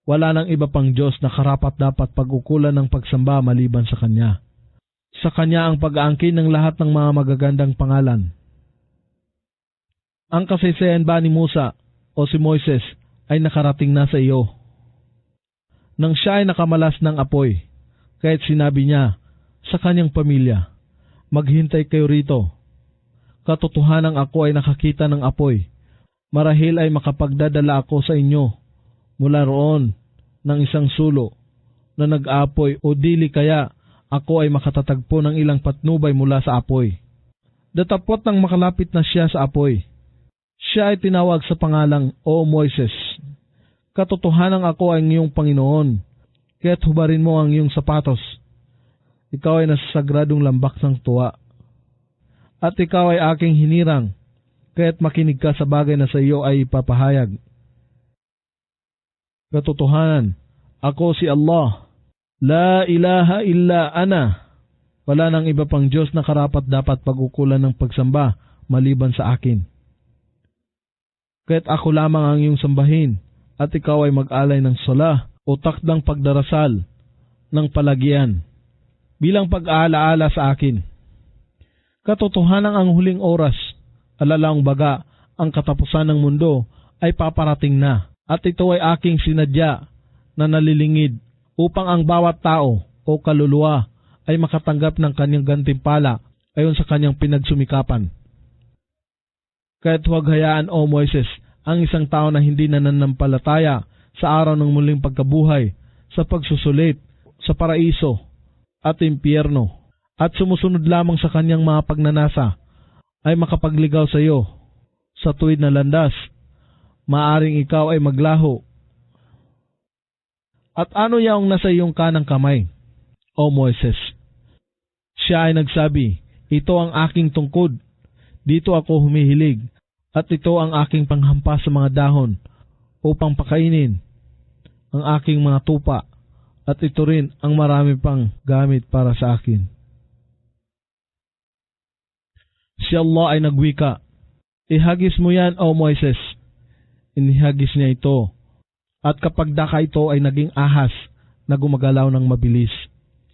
Wala nang iba pang Diyos na karapat-dapat pag-ukulan ng pagsamba maliban sa Kanya. Sa Kanya ang pag-aangkin ng lahat ng mga magagandang pangalan. Ang kasaysayan ba ni Musa o si Moises ay nakarating na sa iyo? Nang siya ay nakamalas ng apoy, kaya't sinabi niya sa kanyang pamilya, maghintay kayo rito. Katotohanang ako ay nakakita ng apoy. Marahil ay makapagdadala ako sa inyo mula roon ng isang sulo na nag-apoy o dili kaya ako ay makatatagpo ng ilang patnubay mula sa apoy. Datapot nang makalapit na siya sa apoy, siya ay tinawag sa pangalang, O Moises, katotohanang ako ay iyong Panginoon, kaya't hubarin mo ang iyong sapatos. Ikaw ay nasa sagradong lambak ng tuwa. At ikaw ay aking hinirang, kaya't makinig ka sa bagay na sa iyo ay ipapahayag. Katotohanan, ako si Allah, la ilaha illa ana. Wala nang iba pang Diyos na karapat dapat pag-ukulan ng pagsamba maliban sa akin. Kaya't ako lamang ang iyong sambahin at ikaw ay mag-alay ng sala o takdang pagdarasal ng palagyan bilang pag-aalaala sa akin. Katotohanan ang huling oras, alalaong baga ang katapusan ng mundo ay paparating na at ito ay aking sinadya na nalilingid upang ang bawat tao o kaluluwa ay makatanggap ng kanyang gantimpala ayon sa kanyang pinagsumikapan. Kaya't huwag hayaan, O Moises, ang isang tao na hindi nananampalataya sa araw ng muling pagkabuhay sa pagsusulit sa paraiso at impyerno at sumusunod lamang sa kanyang mga pagnanasa ay makapagligaw sa iyo sa tuwid na landas. Maaring ikaw ay maglaho. At ano yaong nasa iyong kanang kamay, O Moises? Siya ay nagsabi, ito ang aking tungkod, dito ako humihilig. At ito ang aking panghampas sa mga dahon upang pakainin ang aking mga tupa at ito rin ang marami pang gamit para sa akin. Si Allah ay nagwika, ihagis mo yan, O Moises. Inihagis niya ito at kapag daka ito ay naging ahas na gumagalaw ng mabilis.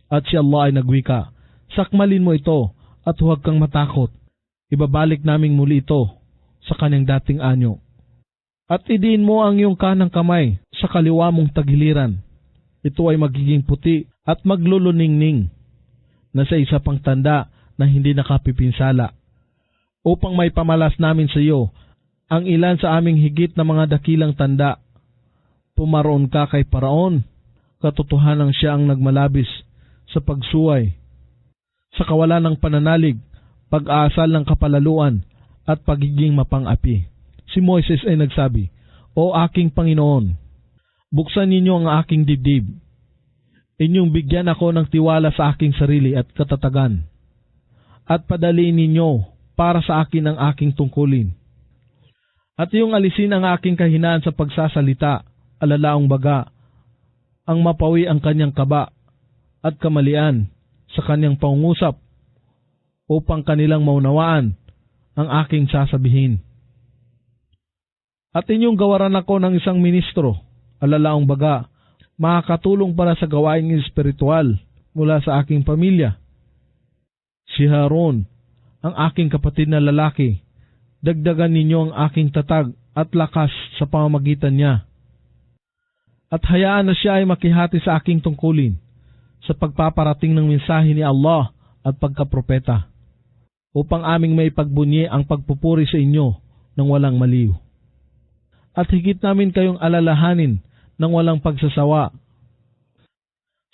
At si Allah ay nagwika, sakmalin mo ito at huwag kang matakot. Ibabalik naming muli ito sa kanyang dating anyo. At idiin mo ang iyong kanang kamay sa kaliwa mong tagiliran. Ito ay magiging puti at magluluningning na sa isa pang tanda na hindi nakapipinsala. Upang may pamalas namin sa iyo ang ilan sa aming higit na mga dakilang tanda. Pumaroon ka kay Paraon, katotohanang siya ang nagmalabis sa pagsuway, sa kawalan ng pananalig, pag-aasal ng kapalaluan, at pagiging mapang-api. Si Moises ay nagsabi, O aking Panginoon, buksan ninyo ang aking dibdib. Inyong bigyan ako ng tiwala sa aking sarili at katatagan. At padaliin ninyo para sa akin ang aking tungkulin. At iyong alisin ang aking kahinaan sa pagsasalita, alalaong baga, ang mapawi ang kanyang kaba at kamalian sa kanyang pangungusap upang kanilang maunawaan ang aking sasabihin. At inyong gawaran ako ng isang ministro, alalaong baga, makakatulong para sa gawaing espiritual mula sa aking pamilya. Si Haron, ang aking kapatid na lalaki, dagdagan ninyo ang aking tatag at lakas sa pamamagitan niya. At hayaan na siya ay makihati sa aking tungkulin sa pagpaparating ng mensahe ni Allah at pagkapropeta, upang aming may pagbunyi ang pagpupuri sa inyo ng walang maliw. At higit namin kayong alalahanin ng walang pagsasawa,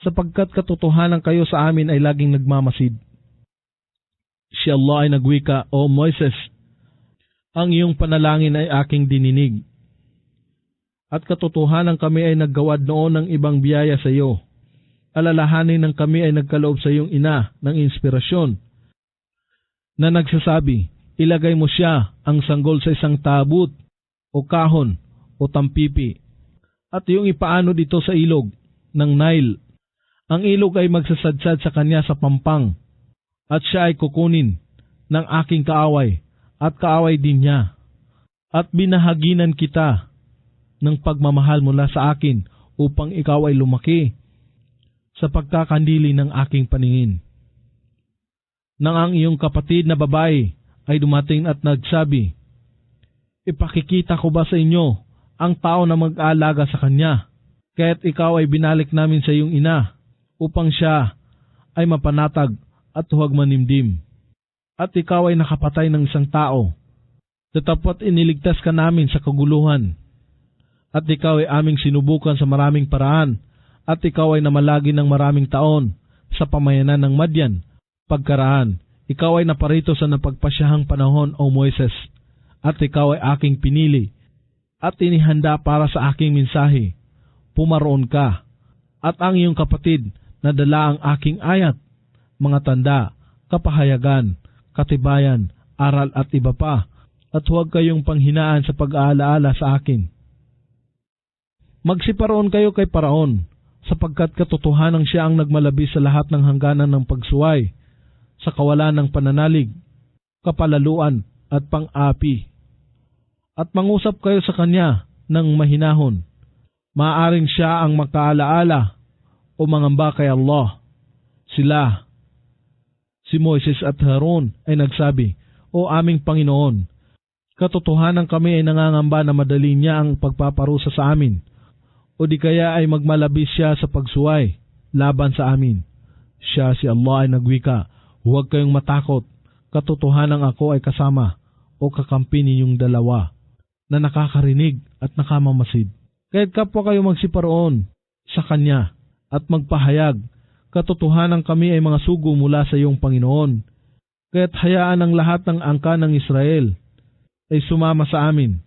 sapagkat katotohanan kayo sa amin ay laging nagmamasid. Si Allah ay nagwika, O Moises, ang iyong panalangin ay aking dininig. At katotohanan kami ay naggawad noon ng ibang biyaya sa iyo. Alalahanin ng kami ay nagkaloob sa iyong ina ng inspirasyon na nagsasabi, ilagay mo siya ang sanggol sa isang tabut o kahon o tampipi at iyong ipaano dito sa ilog ng Nile. Ang ilog ay magsasadsad sa kanya sa pampang at siya ay kukunin ng aking kaaway at kaaway din niya. At binahaginan kita ng pagmamahal mula sa akin upang ikaw ay lumaki sa pagkakandili ng aking paningin. Nang ang iyong kapatid na babae ay dumating at nagsabi, ipakikita ko ba sa inyo ang tao na mag-aalaga sa kanya, kaya't ikaw ay binalik namin sa iyong ina upang siya ay mapanatag at huwag manimdim. At ikaw ay nakapatay ng isang tao, tatapat iniligtas ka namin sa kaguluhan. At ikaw ay aming sinubukan sa maraming paraan, at ikaw ay namalagi ng maraming taon sa pamayanan ng Madyan. Pagkaraan, ikaw ay naparito sa napagpasyahang panahon, O Moises, at ikaw ay aking pinili, at inihanda para sa aking mensahe. Pumaroon ka, at ang iyong kapatid na dala ang aking ayat, mga tanda, kapahayagan, katibayan, aral at iba pa, at huwag kayong panghinaan sa pag-aalaala sa akin. Magsiparoon kayo kay Paraon, sapagkat katotohanan siya ang nagmalabis sa lahat ng hangganan ng pagsuway, sa kawalan ng pananalig, kapalaluan at pang-api. At mangusap kayo sa kanya ng mahinahon. Maaaring siya ang makaalaala o mangamba kay Allah. Sila, si Moises at Haron ay nagsabi, O aming Panginoon, katotohanan kami ay nangangamba na madali niya ang pagpaparusa sa amin, o di kaya ay magmalabis siya sa pagsuway laban sa amin. Siya si Allah ay nagwika, huwag kayong matakot, katotohanan ako ay kasama o kakampi ninyong dalawa na nakakarinig at nakamamasid. Kaya't kapwa kayo magsiparoon sa kanya at magpahayag, katotohanan kami ay mga sugo mula sa iyong Panginoon. Kaya't hayaan ang lahat ng angka ng Israel ay sumama sa amin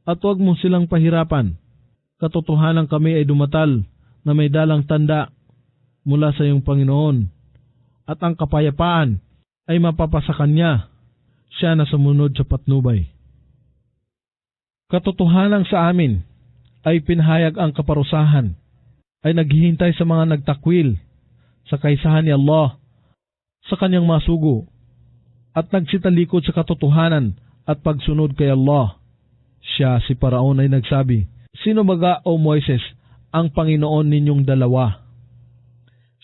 at huwag mo silang pahirapan. Katotohanan kami ay dumatal na may dalang tanda mula sa iyong Panginoon, at ang kapayapaan ay mapapasa kanya, siya na sumunod sa patnubay. Katotohanan sa amin ay pinahayag ang kaparusahan, ay naghihintay sa mga nagtakwil sa kaisahan ni Allah sa kanyang masugo, at nagsitalikod sa katotohanan at pagsunod kay Allah. Siya si Paraon ay nagsabi, sino baga, O Moises, ang Panginoon ninyong dalawa?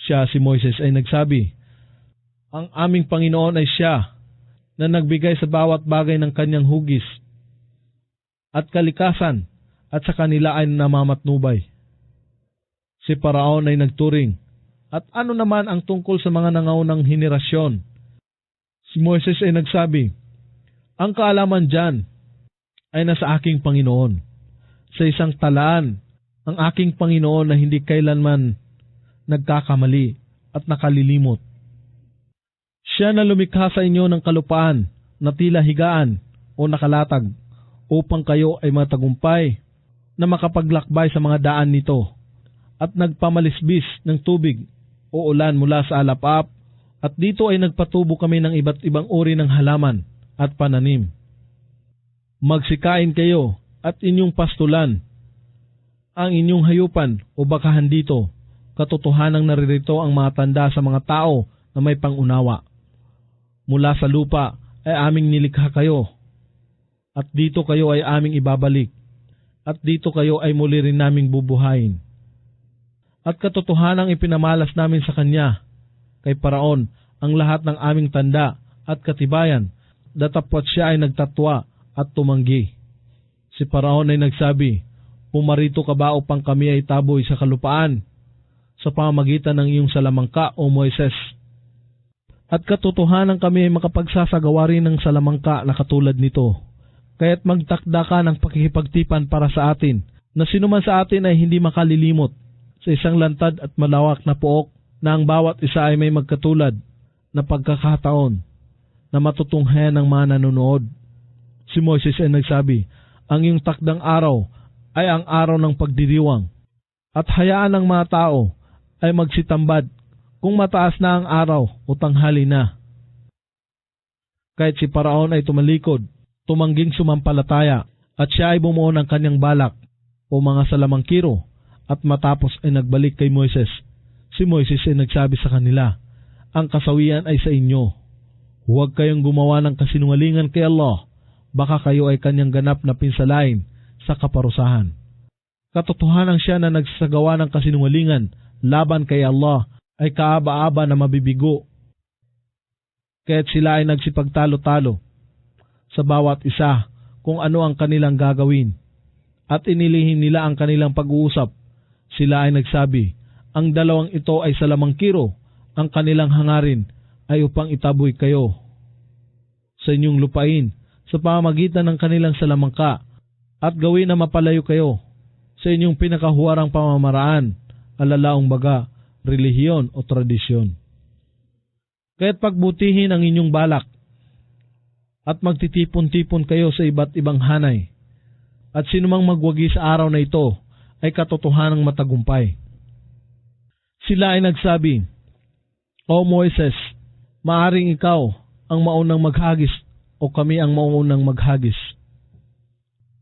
Siya si Moises ay nagsabi, ang aming Panginoon ay siya na nagbigay sa bawat bagay ng kanyang hugis at kalikasan at sa kanila ay namamatnubay. Si Paraon ay nagturing, at ano naman ang tungkol sa mga nangaunang henerasyon? Si Moises ay nagsabi, ang kaalaman dyan ay nasa aking Panginoon. Sa isang talaan, ang aking Panginoon na hindi kailanman nagkakamali at nakalilimot. Siya na lumikha sa inyo ng kalupaan na tila higaan o nakalatag upang kayo ay matagumpay na makapaglakbay sa mga daan nito at nagpamalisbis ng tubig o ulan mula sa alapap at dito ay nagpatubo kami ng iba't ibang uri ng halaman at pananim. Magsikain kayo at inyong pastulan ang inyong hayupan o bakahan dito. Katotohanang naririto ang mga tanda sa mga tao na may pangunawa. Mula sa lupa ay aming nilikha kayo at dito kayo ay aming ibabalik at dito kayo ay muli rin naming bubuhayin. At katotohanang ipinamalas namin sa kanya kay Paraon ang lahat ng aming tanda at katibayan, datapwat siya ay nagtatwa at tumanggi. Si Paraon ay nagsabi, pumarito ka ba upang kami ay taboy sa kalupaan sa pamamagitan ng iyong salamangka o Moises? At katotohanan kami ay makapagsasagawa rin ng salamangka na katulad nito. Kaya't magtakda ka ng pakikipagtipan para sa atin, na sinuman sa atin ay hindi makalilimot sa isang lantad at malawak na pook na ang bawat isa ay may magkatulad na pagkakataon na matutunghayan ng mga nanonood. Si Moises ay nagsabi, ang iyong takdang araw ay ang araw ng pagdiriwang at hayaan ng mga tao ay magsitambad kung mataas na ang araw o tanghali na. Kahit si Paraon ay tumalikod, tumangging sumampalataya at siya ay bumuo ng kanyang balak o mga salamangkiro at matapos ay nagbalik kay Moises. Si Moises ay nagsabi sa kanila, ang kasawian ay sa inyo. Huwag kayong gumawa ng kasinungalingan kay Allah, baka kayo ay kanyang ganap na pinsalain sa kaparusahan. Katotohanan siya na nagsasagawa ng kasinungalingan laban kay Allah ay kaaba-aba na mabibigo. Kaya't sila ay nagsipagtalo-talo sa bawat isa kung ano ang kanilang gagawin at inilihim nila ang kanilang pag-uusap. Sila ay nagsabi, ang dalawang ito ay salamangkiro, ang kanilang hangarin ay upang itaboy kayo sa inyong lupain sa pamamagitan ng kanilang salamangka at gawin na mapalayo kayo sa inyong pinakahuwarang pamamaraan, alalaong baga, relihiyon o tradisyon. Kaya't pagbutihin ang inyong balak at magtitipon-tipon kayo sa iba't ibang hanay at sinumang magwagi sa araw na ito ay katotohanang matagumpay. Sila ay nagsabi, O Moises, maaring ikaw ang maunang maghagis o kami ang maunang maghagis.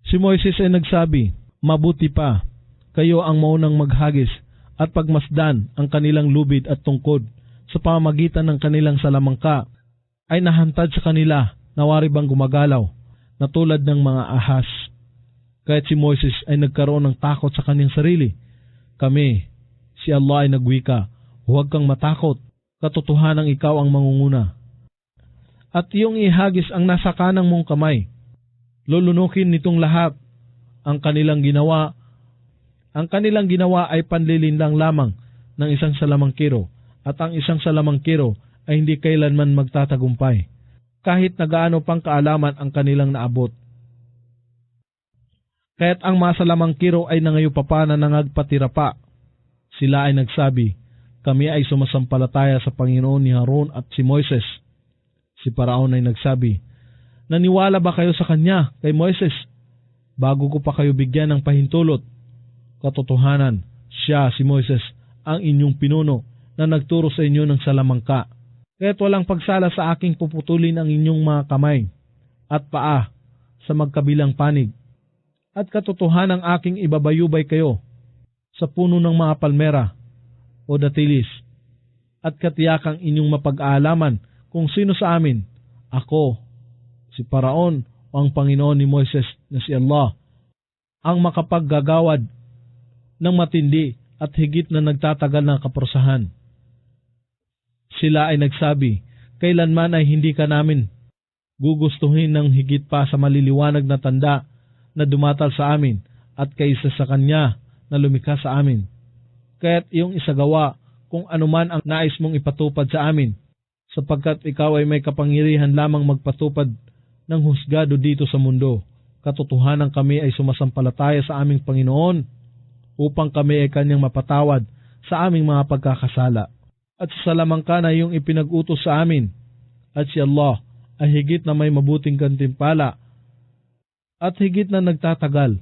Si Moises ay nagsabi, mabuti pa, kayo ang maunang maghagis at pagmasdan ang kanilang lubid at tungkod sa pamamagitan ng kanilang salamangka ay nahantad sa kanila na wari bang gumagalaw na tulad ng mga ahas. Kahit si Moises ay nagkaroon ng takot sa kanyang sarili. Kami, si Allah ay nagwika, huwag kang matakot, katotohanang ikaw ang mangunguna. At iyong ihagis ang nasa kanang mong kamay. Lulunukin nitong lahat ang kanilang ginawa. Ang kanilang ginawa ay panlilinlang lamang ng isang salamangkiro at ang isang salamangkiro ay hindi kailanman magtatagumpay kahit na gaano pang kaalaman ang kanilang naabot. Kaya't ang mga salamangkiro ay nangayupapa na nangagpatira pa. Sila ay nagsabi, kami ay sumasampalataya sa Panginoon ni Harun at si Moises. Si Paraon ay nagsabi, naniwala ba kayo sa kanya, kay Moises, bago ko pa kayo bigyan ng pahintulot? Katotohanan, siya, si Moises, ang inyong pinuno na nagturo sa inyo ng salamangka. Kaya't walang pagsala sa aking puputulin ang inyong mga kamay at paa sa magkabilang panig. At katotohanan aking ibabayubay kayo sa puno ng mga palmera o datilis at katiyakang inyong mapag-aalaman kung sino sa amin, ako, si Paraon o ang Panginoon ni Moises na si Allah, ang makapaggagawad ng matindi at higit na nagtatagal ng kaparusahan. Sila ay nagsabi, kailanman ay hindi ka namin gugustuhin ng higit pa sa maliliwanag na tanda na dumatal sa amin at kaysa sa kanya na lumikha sa amin. Kaya't iyong isagawa kung anuman ang nais mong ipatupad sa amin, sapagkat ikaw ay may kapangyarihan lamang magpatupad ng husgado dito sa mundo. Katotohanan kami ay sumasampalataya sa aming Panginoon upang kami ay kanyang mapatawad sa aming mga pagkakasala. At sa salamangka na iyong ipinag-utos sa amin, at si Allah ay higit na may mabuting gantimpala at higit na nagtatagal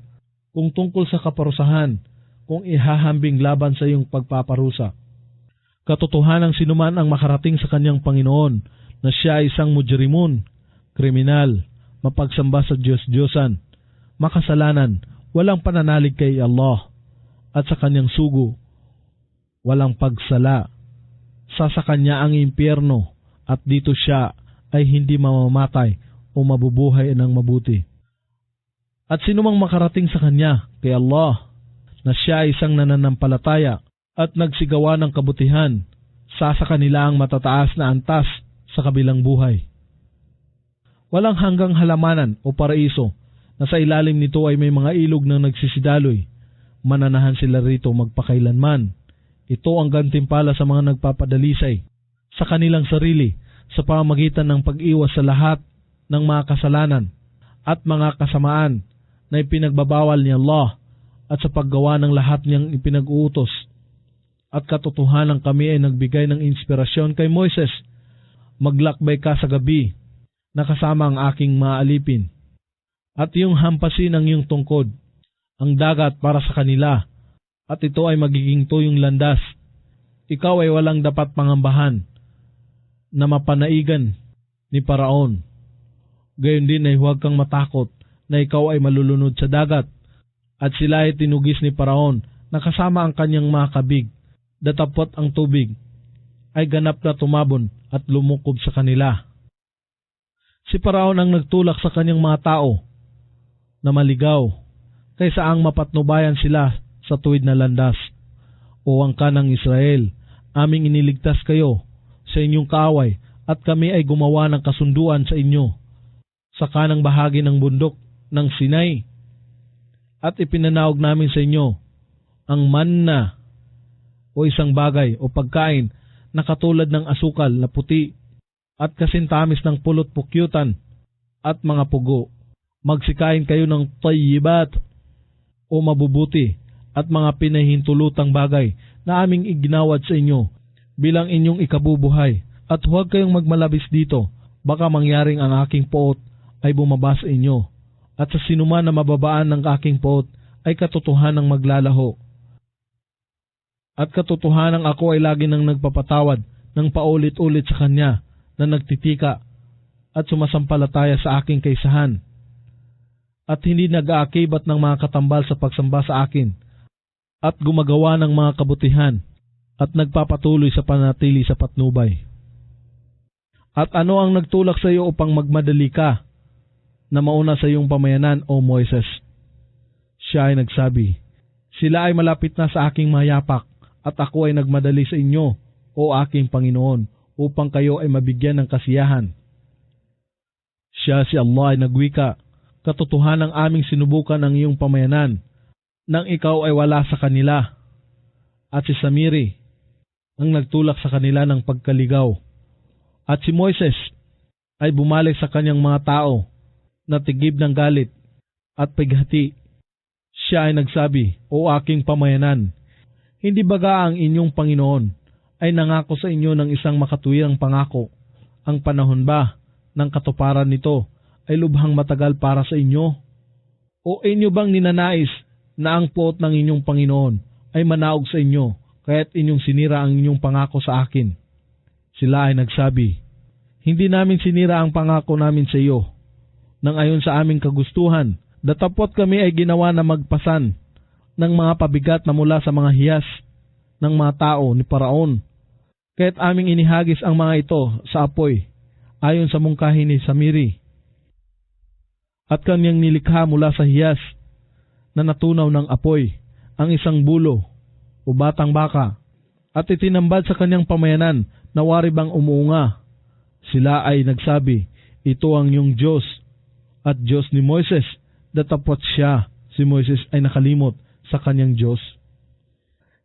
kung tungkol sa kaparusahan kung ihahambing laban sa iyong pagpaparusa. Katotohanan sinuman ang makarating sa kanyang Panginoon na siya ay isang mujrimun, kriminal, mapagsamba sa Diyos-Diyosan, makasalanan, walang pananalig kay Allah, at sa kanyang sugo, walang pagsala. Sa kanya ang impyerno, at dito siya ay hindi mamamatay o mabubuhay ng mabuti. At sinumang makarating sa kanya, kay Allah, na siya ay isang nananampalataya at nagsigawa ng kabutihan, sa kanila ang matataas na antas sa kabilang buhay. Walang hanggang halamanan o paraiso na sa ilalim nito ay may mga ilog na nagsisidaloy. Mananahan sila rito magpakailanman. Ito ang gantimpala sa mga nagpapadalisay sa kanilang sarili sa pamamagitan ng pag-iwas sa lahat ng mga kasalanan at mga kasamaan na ipinagbabawal ni Allah at sa paggawa ng lahat niyang ipinag-uutos. At katotohanan kami ay nagbigay ng inspirasyon kay Moises. Maglakbay ka sa gabi na kasama ang aking mga alipin, at iyong hampasin ang iyong tungkod, ang dagat para sa kanila, at ito ay magiging tuyong landas. Ikaw ay walang dapat pangambahan na mapanaigan ni Paraon. Gayon din ay huwag kang matakot na ikaw ay malulunod sa dagat. At sila ay tinugis ni Paraon na kasama ang kanyang mga kabig. Datapot ang tubig ay ganap na tumabon at lumukob sa kanila. Si Paraon ang nagtulak sa kanyang mga tao na maligaw kaysa ang mapatnubayan sila sa tuwid na landas. O ang kanang Israel, aming iniligtas kayo sa inyong kaaway at kami ay gumawa ng kasunduan sa inyo sa kanang bahagi ng bundok ng Sinai. At ipinanaog namin sa inyo ang manna o isang bagay o pagkain na katulad ng asukal na puti at kasintamis ng pulot pukyutan at mga pugo. Magsikain kayo ng tayyibat o mabubuti at mga pinahintulutang bagay na aming iginawad sa inyo bilang inyong ikabubuhay. At huwag kayong magmalabis dito, baka mangyaring ang aking poot ay bumaba sa inyo. At sa sinuman na mababaan ng aking poot ay katotohanang maglalaho. At katotohanang ako ay lagi nang nagpapatawad ng paulit-ulit sa kanya na nagtitika at sumasampalataya sa aking kaisahan. At hindi nag-aakibat ng mga katambal sa pagsamba sa akin at gumagawa ng mga kabutihan at nagpapatuloy sa panatili sa patnubay. At ano ang nagtulak sa iyo upang magmadali ka na mauna sa iyong pamayanan, O Moises? Siya ay nagsabi, sila ay malapit na sa aking mayapak at ako ay nagmadali sa inyo, O aking Panginoon, upang kayo ay mabigyan ng kasiyahan. Siya si Allah ay nagwika, katotohanang aming sinubukan ang iyong pamayanan nang ikaw ay wala sa kanila. At si Samiri ang nagtulak sa kanila ng pagkaligaw. At si Moises ay bumalik sa kanyang mga tao na tigib ng galit at pighati. Siya ay nagsabi, O aking pamayanan, hindi baga ang inyong Panginoon ay nangako sa inyo ng isang makatuwirang pangako? Ang panahon ba ng katuparan nito ay lubhang matagal para sa inyo? O inyo bang ninanais na ang poot ng inyong Panginoon ay manaog sa inyo, kaya't inyong sinira ang inyong pangako sa akin? Sila ay nagsabi, hindi namin sinira ang pangako namin sa iyo. Nang ayon sa aming kagustuhan, datapot kami ay ginawa na magpasan ng mga pabigat na mula sa mga hiyas ng mga tao ni Paraon. Kaya't aming inihagis ang mga ito sa apoy, ayon sa mungkahi ni Samiri. At kanyang nilikha mula sa hiyas na natunaw ng apoy, ang isang bulo o batang baka, at itinambad sa kanyang pamayanan na wari bang umuunga. Sila ay nagsabi, ito ang iyong Diyos at Diyos ni Moises. Datapot siya, si Moises ay nakalimot sa kanyang Diyos.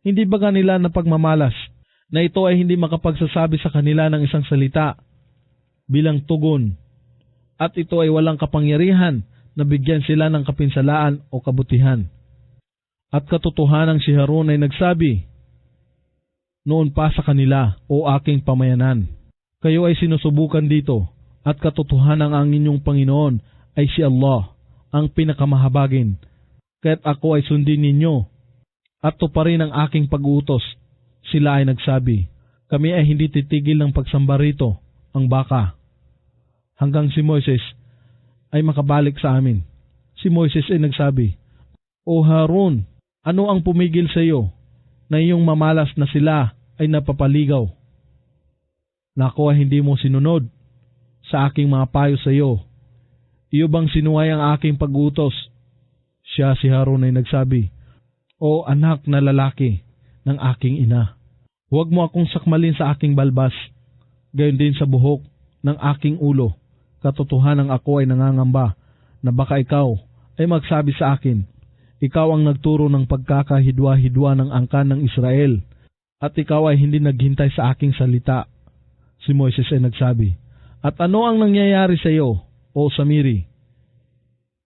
Hindi ba nila napagmamalas na ito ay hindi makapagsasabi sa kanila ng isang salita bilang tugon, at ito ay walang kapangyarihan na bigyan sila ng kapinsalaan o kabutihan? At katotohanang si Harun ay nagsabi noon pa sa kanila, O aking pamayanan, kayo ay sinusubukan dito, at katotohanang ang inyong Panginoon ay si Allah, ang pinakamahabagin, kaya't ako ay sundin ninyo at tuparin ang aking pag-uutos. Sila ay nagsabi, kami ay hindi titigil ng pagsamba rito, ang baka, hanggang si Moises ay makabalik sa amin. Si Moises ay nagsabi, O Harun, ano ang pumigil sa iyo na iyong mamalas na sila ay napapaligaw? Na ako ay hindi mo sinunod sa aking mga payo sa iyo. Iyo bang sinuway ang aking pag-utos? Siya si Harun ay nagsabi, O anak na lalaki ng aking ina, huwag mo akong sakmalin sa aking balbas, gayon din sa buhok ng aking ulo. Katotohanan ako ay nangangamba na baka ikaw ay magsabi sa akin, ikaw ang nagturo ng pagkakahidwa-hidwa ng angkan ng Israel, at ikaw ay hindi naghintay sa aking salita. Si Moises ay nagsabi, at ano ang nangyayari sa iyo, O Samiri?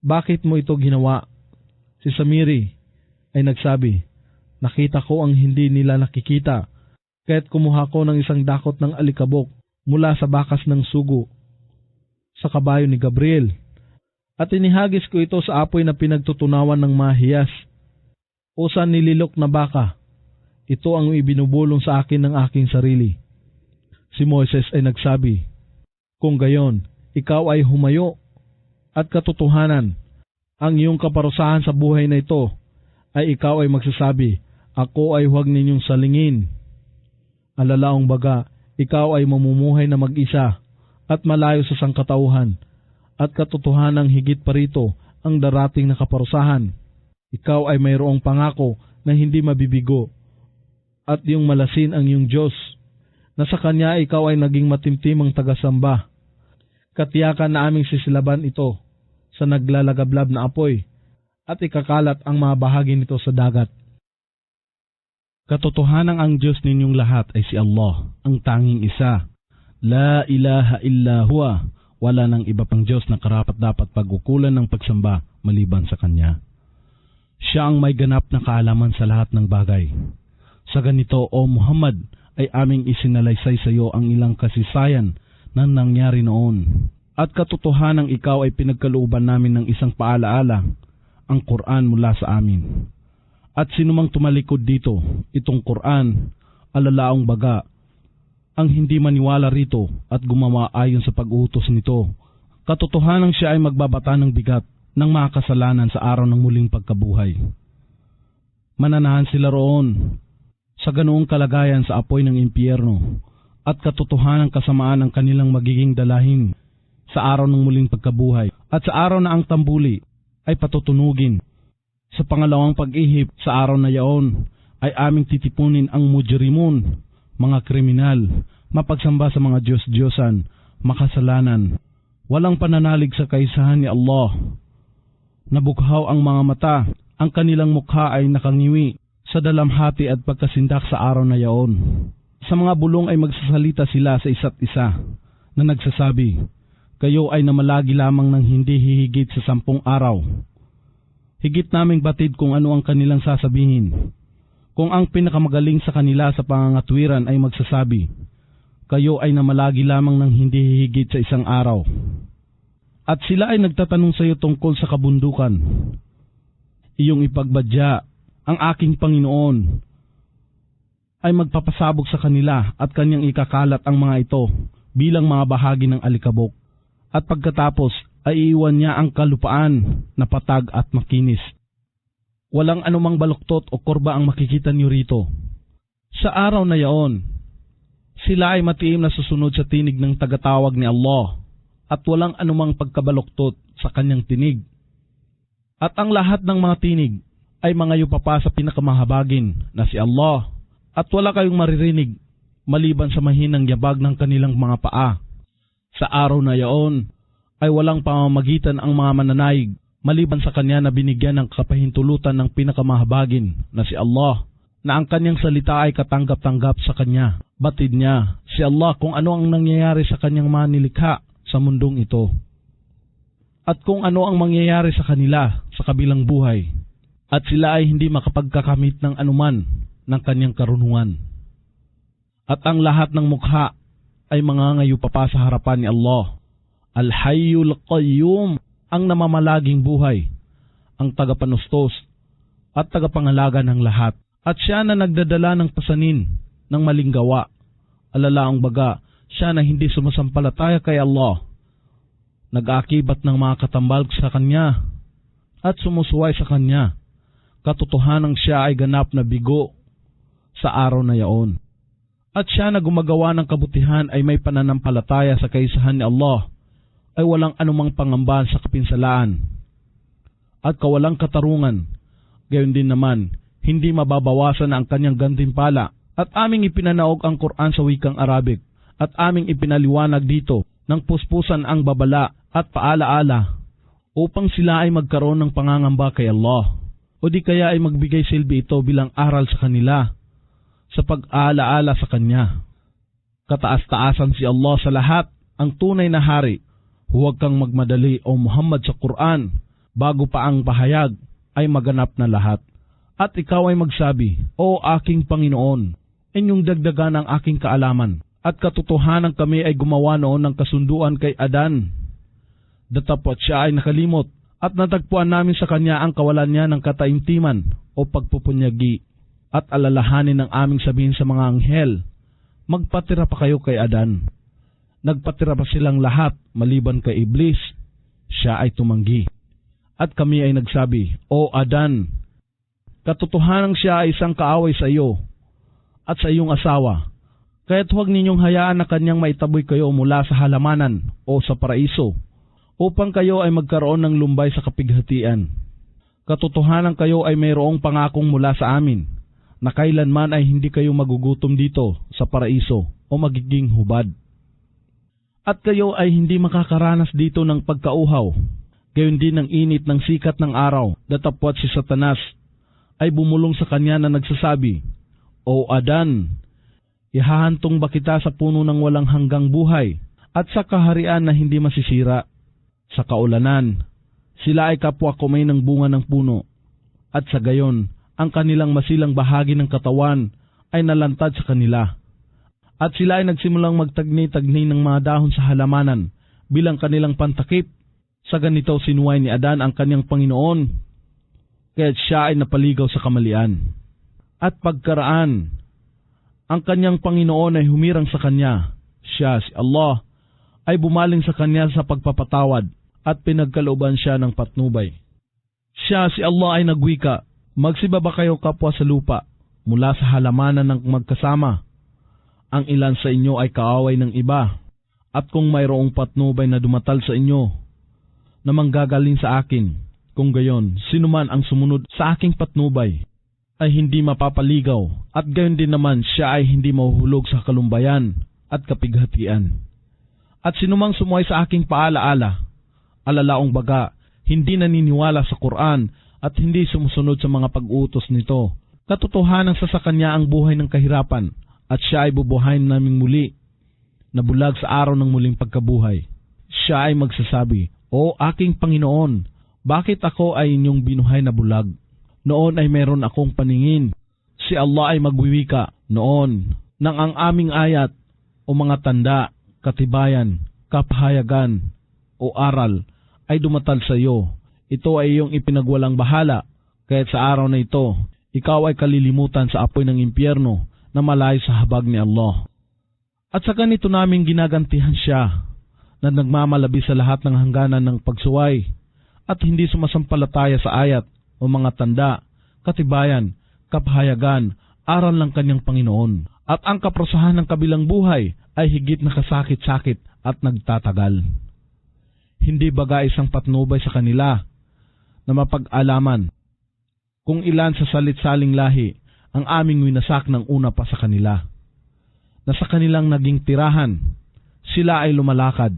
Bakit mo ito ginawa? Si Samiri ay nagsabi, nakita ko ang hindi nila nakikita, kaya't kumuha ko ng isang dakot ng alikabok mula sa bakas ng sugo sa kabayo ni Gabriel, at inihagis ko ito sa apoy na pinagtutunawan ng mahiyas. O sa nililok na baka, ito ang ibinubulong sa akin ng aking sarili. Si Moises ay nagsabi, kung gayon, ikaw ay humayo, at katotohanan, ang iyong kaparusahan sa buhay na ito, ay ikaw ay magsasabi, ako ay huwag ninyong salingin. Alalaong baga, ikaw ay mamumuhay na mag-isa, at malayo sa sangkatauhan, at katotohanang higit pa rito ang darating na kaparusahan. Ikaw ay mayroong pangako na hindi mabibigo, at iyong malasin ang iyong Diyos, na sa Kanya ikaw ay naging matimtimang tagasamba. Katiyakan na aming sisilaban ito sa naglalagablab na apoy, at ikakalat ang mga bahagi nito sa dagat. Katotohanang ang Diyos ninyong lahat ay si Allah, ang tanging isa. La ilaha illa huwa, wala nang iba pang Diyos na karapat-dapat pag-ukulan ng pagsamba maliban sa Kanya. Siya ang may ganap na kaalaman sa lahat ng bagay. Sa ganito, O Muhammad, ay aming isinalaysay sa iyo ang ilang kasaysayan na nangyari noon. At katotohanang ikaw ay pinagkalooban namin ng isang paalaala, ang Quran mula sa amin. At sinumang tumalikod dito, itong Quran, alalaong baga, ang hindi maniwala rito at gumawa ayon sa pag-utos nito, katotohanang siya ay magbabata ng bigat ng mga kasalanan sa araw ng muling pagkabuhay. Mananahan sila roon sa ganoong kalagayan sa apoy ng impyerno, at katotohanang kasamaan ang kanilang magiging dalahin sa araw ng muling pagkabuhay, at sa araw na ang tambuli ay patutunugin. Sa pangalawang pag-ihip sa araw na yaon ay aming titipunin ang mujrimun, mga kriminal, mapagsamba sa mga Diyos-Diyosan, makasalanan, walang pananalig sa kaisahan ni Allah. Nabukhaw ang mga mata, ang kanilang mukha ay nakangiwi sa dalamhati at pagkasindak sa araw na yaon. Sa mga bulong ay magsasalita sila sa isa't isa na nagsasabi, kayo ay namalagi lamang ng hindi hihigit sa 10 araw. Higit naming batid kung ano ang kanilang sasabihin. Kung ang pinakamagaling sa kanila sa pangangatwiran ay magsasabi, kayo ay namalagi lamang ng hindi hihigit sa 1 araw. At sila ay nagtatanong sa iyo tungkol sa kabundukan. Iyong ipagbadya, ang aking Panginoon ay magpapasabog sa kanila at kanyang ikakalat ang mga ito bilang mga bahagi ng alikabok. At pagkatapos ay iiwan niya ang kalupaan na patag at makinis. Walang anumang baluktot o korba ang makikita niyo rito. Sa araw na yaon, sila ay matiim na susunod sa tinig ng tagatawag ni Allah, at walang anumang pagkabaluktot sa kanyang tinig. At ang lahat ng mga tinig ay mga yupapa sa pinakamahabagin na si Allah, at wala kayong maririnig maliban sa mahinang yabag ng kanilang mga paa. Sa araw na yaon ay walang pamamagitan ang mga mananaig maliban sa kanya na binigyan ng kapahintulutan ng pinakamahabagin na si Allah, na ang kanyang salita ay katanggap-tanggap sa kanya. Batid niya si Allah kung ano ang nangyayari sa kanyang mga nilikha sa mundong ito, at kung ano ang mangyayari sa kanila sa kabilang buhay, at sila ay hindi makapagkakamit ng anuman ng kanyang karunungan. At ang lahat ng mukha ay mangangayo pa sa harapan ni Allah, Al-Hayyul Qayyum, ang namamalaging buhay, ang tagapanustos at tagapangalaga ng lahat. At siya na nagdadala ng pasanin ng maling gawa. Alalaang baga, siya na hindi sumasampalataya kay Allah, nag-aakibat ng mga katambal sa Kanya at sumusuway sa Kanya. Katotohanang siya ay ganap na bigo sa araw na yaon. At siya na gumagawa ng kabutihan ay may pananampalataya sa kaisahan ni Allah, ay walang anumang pangamba sa kapinsalaan at kawalang katarungan. Gayon din naman, hindi mababawasan ang kanyang gantimpala. At aming ipinanaog ang Quran sa wikang Arabic at aming ipinaliwanag dito ng puspusan ang babala at paalaala upang sila ay magkaroon ng pangangamba kay Allah, o di kaya ay magbigay silbi ito bilang aral sa kanila sa pag-aalaala sa Kanya. Kataas-taasan si Allah sa lahat, ang tunay na hari. Huwag kang magmadali o Muhammad sa Quran bago pa ang pahayag ay maganap na lahat. At ikaw ay magsabi, O aking Panginoon, inyong dagdagan ang aking kaalaman. At katotohanan kami ay gumawa noon ng kasunduan kay Adan. Datapot siya ay nakalimot at natagpuan namin sa kanya ang kawalan niya ng kataimtiman o pagpupunyagi. At alalahanin ng aming sabihin sa mga anghel, magpatira pa kayo kay Adan. Nagpatira pa silang lahat maliban kay Iblis. Siya ay tumanggi. At kami ay nagsabi, O Adan, katotohanang siya ay isang kaaway sa iyo at sa iyong asawa. Kaya't huwag ninyong hayaan na kanyang maitaboy kayo mula sa halamanan o sa paraiso upang kayo ay magkaroon ng lumbay sa kapighatian. Katotohanan kayo ay mayroong pangakong mula sa amin na kailanman ay hindi kayo magugutom dito sa paraiso o magiging hubad. At kayo ay hindi makakaranas dito ng pagkauhaw. Gayon din ang init ng sikat ng araw. Datapwat si Satanas ay bumulong sa kanya na nagsasabi, O Adan, ihahantong ba kita sa puno ng walang hanggang buhay at sa kaharian na hindi masisira? Sa kaulanan, sila ay kapwa kumay ng bunga ng puno, at sa gayon, ang kanilang masilang bahagi ng katawan ay nalantad sa kanila. At sila ay nagsimulang magtagni-tagni ng mga dahon sa halamanan bilang kanilang pantakip. Sa ganito sinuway ni Adan ang kanyang Panginoon, kaya siya ay napaligaw sa kamalian. At pagkaraan, ang kanyang Panginoon ay humirang sa kanya. Siya, si Allah, ay bumaling sa kanya sa pagpapatawad at pinagkalooban siya ng patnubay. Siya, si Allah, ay nagwika, magsibaba kayo kapwa sa lupa mula sa halamanan ng magkasama. Ang ilan sa inyo ay kaaway ng iba, at kung mayroong patnubay na dumatal sa inyo na manggagaling sa akin, kung gayon, sinuman ang sumunod sa aking patnubay ay hindi mapapaligaw, at gayon din naman siya ay hindi mahuhulog sa kalumbayan at kapighatian. At sinumang sumuway sa aking paalaala, alalaong baga, hindi naniniwala sa Quran at hindi sumusunod sa mga pag-utos nito, katotohanan sa kanya ang buhay ng kahirapan, at siya ay bubuhayin naming muli, na bulag sa araw ng muling pagkabuhay. Siya ay magsasabi, O aking Panginoon, bakit ako ay inyong binuhay na bulag? Noon ay meron akong paningin. Si Allah ay magwiwika noon nang ang aming ayat o mga tanda, katibayan, kapahayagan o aral ay dumatal sa iyo. Ito ay iyong ipinagwalang bahala, kaya't sa araw na ito, ikaw ay kalilimutan sa apoy ng impyerno na malayo sa habag ni Allah. At sa ganito namin ginagantihan siya na nagmamalabi sa lahat ng hangganan ng pagsuway at hindi sumasampalataya sa ayat o mga tanda, katibayan, kapahayagan, aral ng kanyang Panginoon. At ang kaprosahan ng kabilang buhay ay higit na kasakit-sakit at nagtatagal. Hindi baga isang patnubay sa kanila na mapag-alaman kung ilan sa salit-saling lahi ang aming winasak ng una pa sa kanila, na sa kanilang naging tirahan, sila ay lumalakad.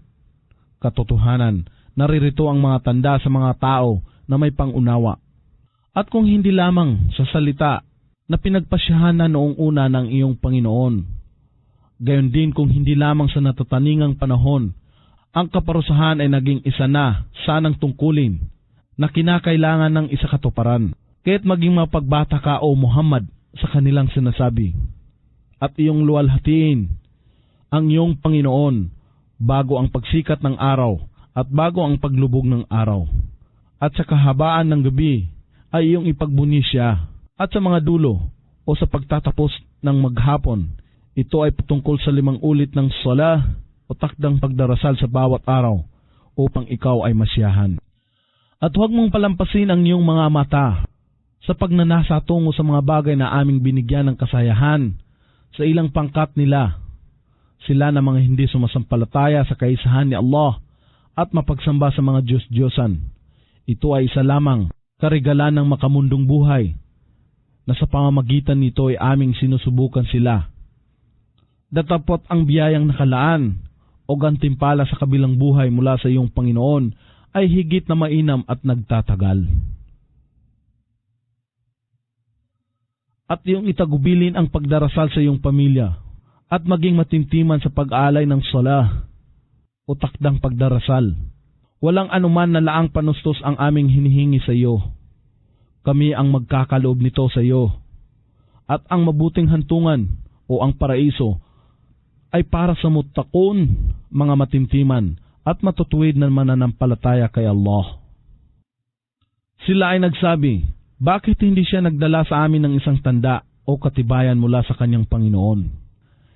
Katotohanan, naririto ang mga tanda sa mga tao na may pangunawa. At kung hindi lamang sa salita na pinagpasyahan na noong una ng iyong Panginoon, gayon din kung hindi lamang sa natataningang panahon, ang kaparusahan ay naging isa na sanang tungkulin na kinakailangan ng isa katuparan. Kaya't maging mapagbata ka, O Muhammad, sa kanilang sinasabi, at iyong luwalhatiin ang iyong Panginoon bago ang pagsikat ng araw at bago ang paglubog ng araw. At sa kahabaan ng gabi ay iyong ipagbuni siya. At sa mga dulo o sa pagtatapos ng maghapon, ito ay patungkol sa 5 ulit ng sala o takdang pagdarasal sa bawat araw upang ikaw ay masiyahan. At huwag mong palampasin ang iyong mga mata sa pagnanasa tungo sa mga bagay na aming binigyan ng kasayahan sa ilang pangkat nila. Sila na mga hindi sumasampalataya sa kaisahan ni Allah at mapagsamba sa mga Diyos-Diyosan. Ito ay isa lamang karigalan ng makamundong buhay na sa pamamagitan nito ay aming sinusubukan sila. Datapot ang biyayang nakalaan o gantimpala sa kabilang buhay mula sa iyong Panginoon ay higit na mainam at nagtatagal. At iyong itagubilin ang pagdarasal sa iyong pamilya at maging matintiman sa pag-alay ng sala o takdang pagdarasal. Walang anuman na laang panustos ang aming hinihingi sa iyo. Kami ang magkakaloob nito sa iyo. At ang mabuting hantungan o ang paraiso ay para sa muttaqun, mga matintiman at matutuwid na mananampalataya kay Allah. Sila ay nagsabi, bakit hindi siya nagdala sa amin ng isang tanda o katibayan mula sa kanyang Panginoon?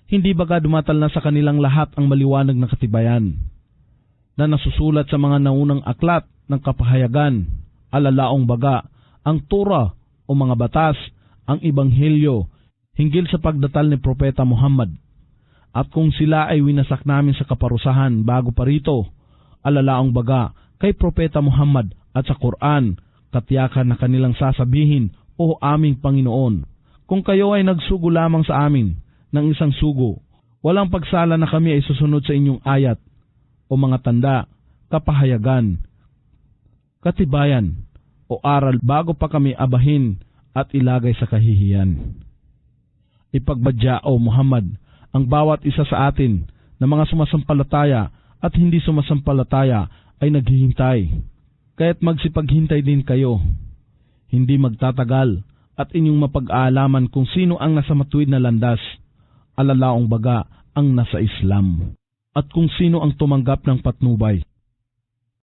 Hindi baga dumatal na sa kanilang lahat ang maliwanag na katibayan na nasusulat sa mga naunang aklat ng kapahayagan, alalaong baga ang Torah o mga batas, ang Ebanghelyo, hinggil sa pagdatal ni Propeta Muhammad. At kung sila ay winasak namin sa kaparusahan bago pa rito, alalaong baga kay Propeta Muhammad at sa Quran, katiyakan na kanilang sasabihin, O aming Panginoon, kung kayo ay nagsugo lamang sa amin ng isang sugo, walang pagsala na kami ay susunod sa inyong ayat o mga tanda, kapahayagan, katibayan, o aral bago pa kami abahin at ilagay sa kahihiyan. Ipagbadya, O Muhammad, ang bawat isa sa atin na mga sumasampalataya at hindi sumasampalataya ay naghihintay. Kaya't magsipaghintay din kayo. Hindi magtatagal at inyong mapag-aalaman kung sino ang nasa matuwid na landas, alalaong baga ang nasa Islam, at kung sino ang tumanggap ng patnubay.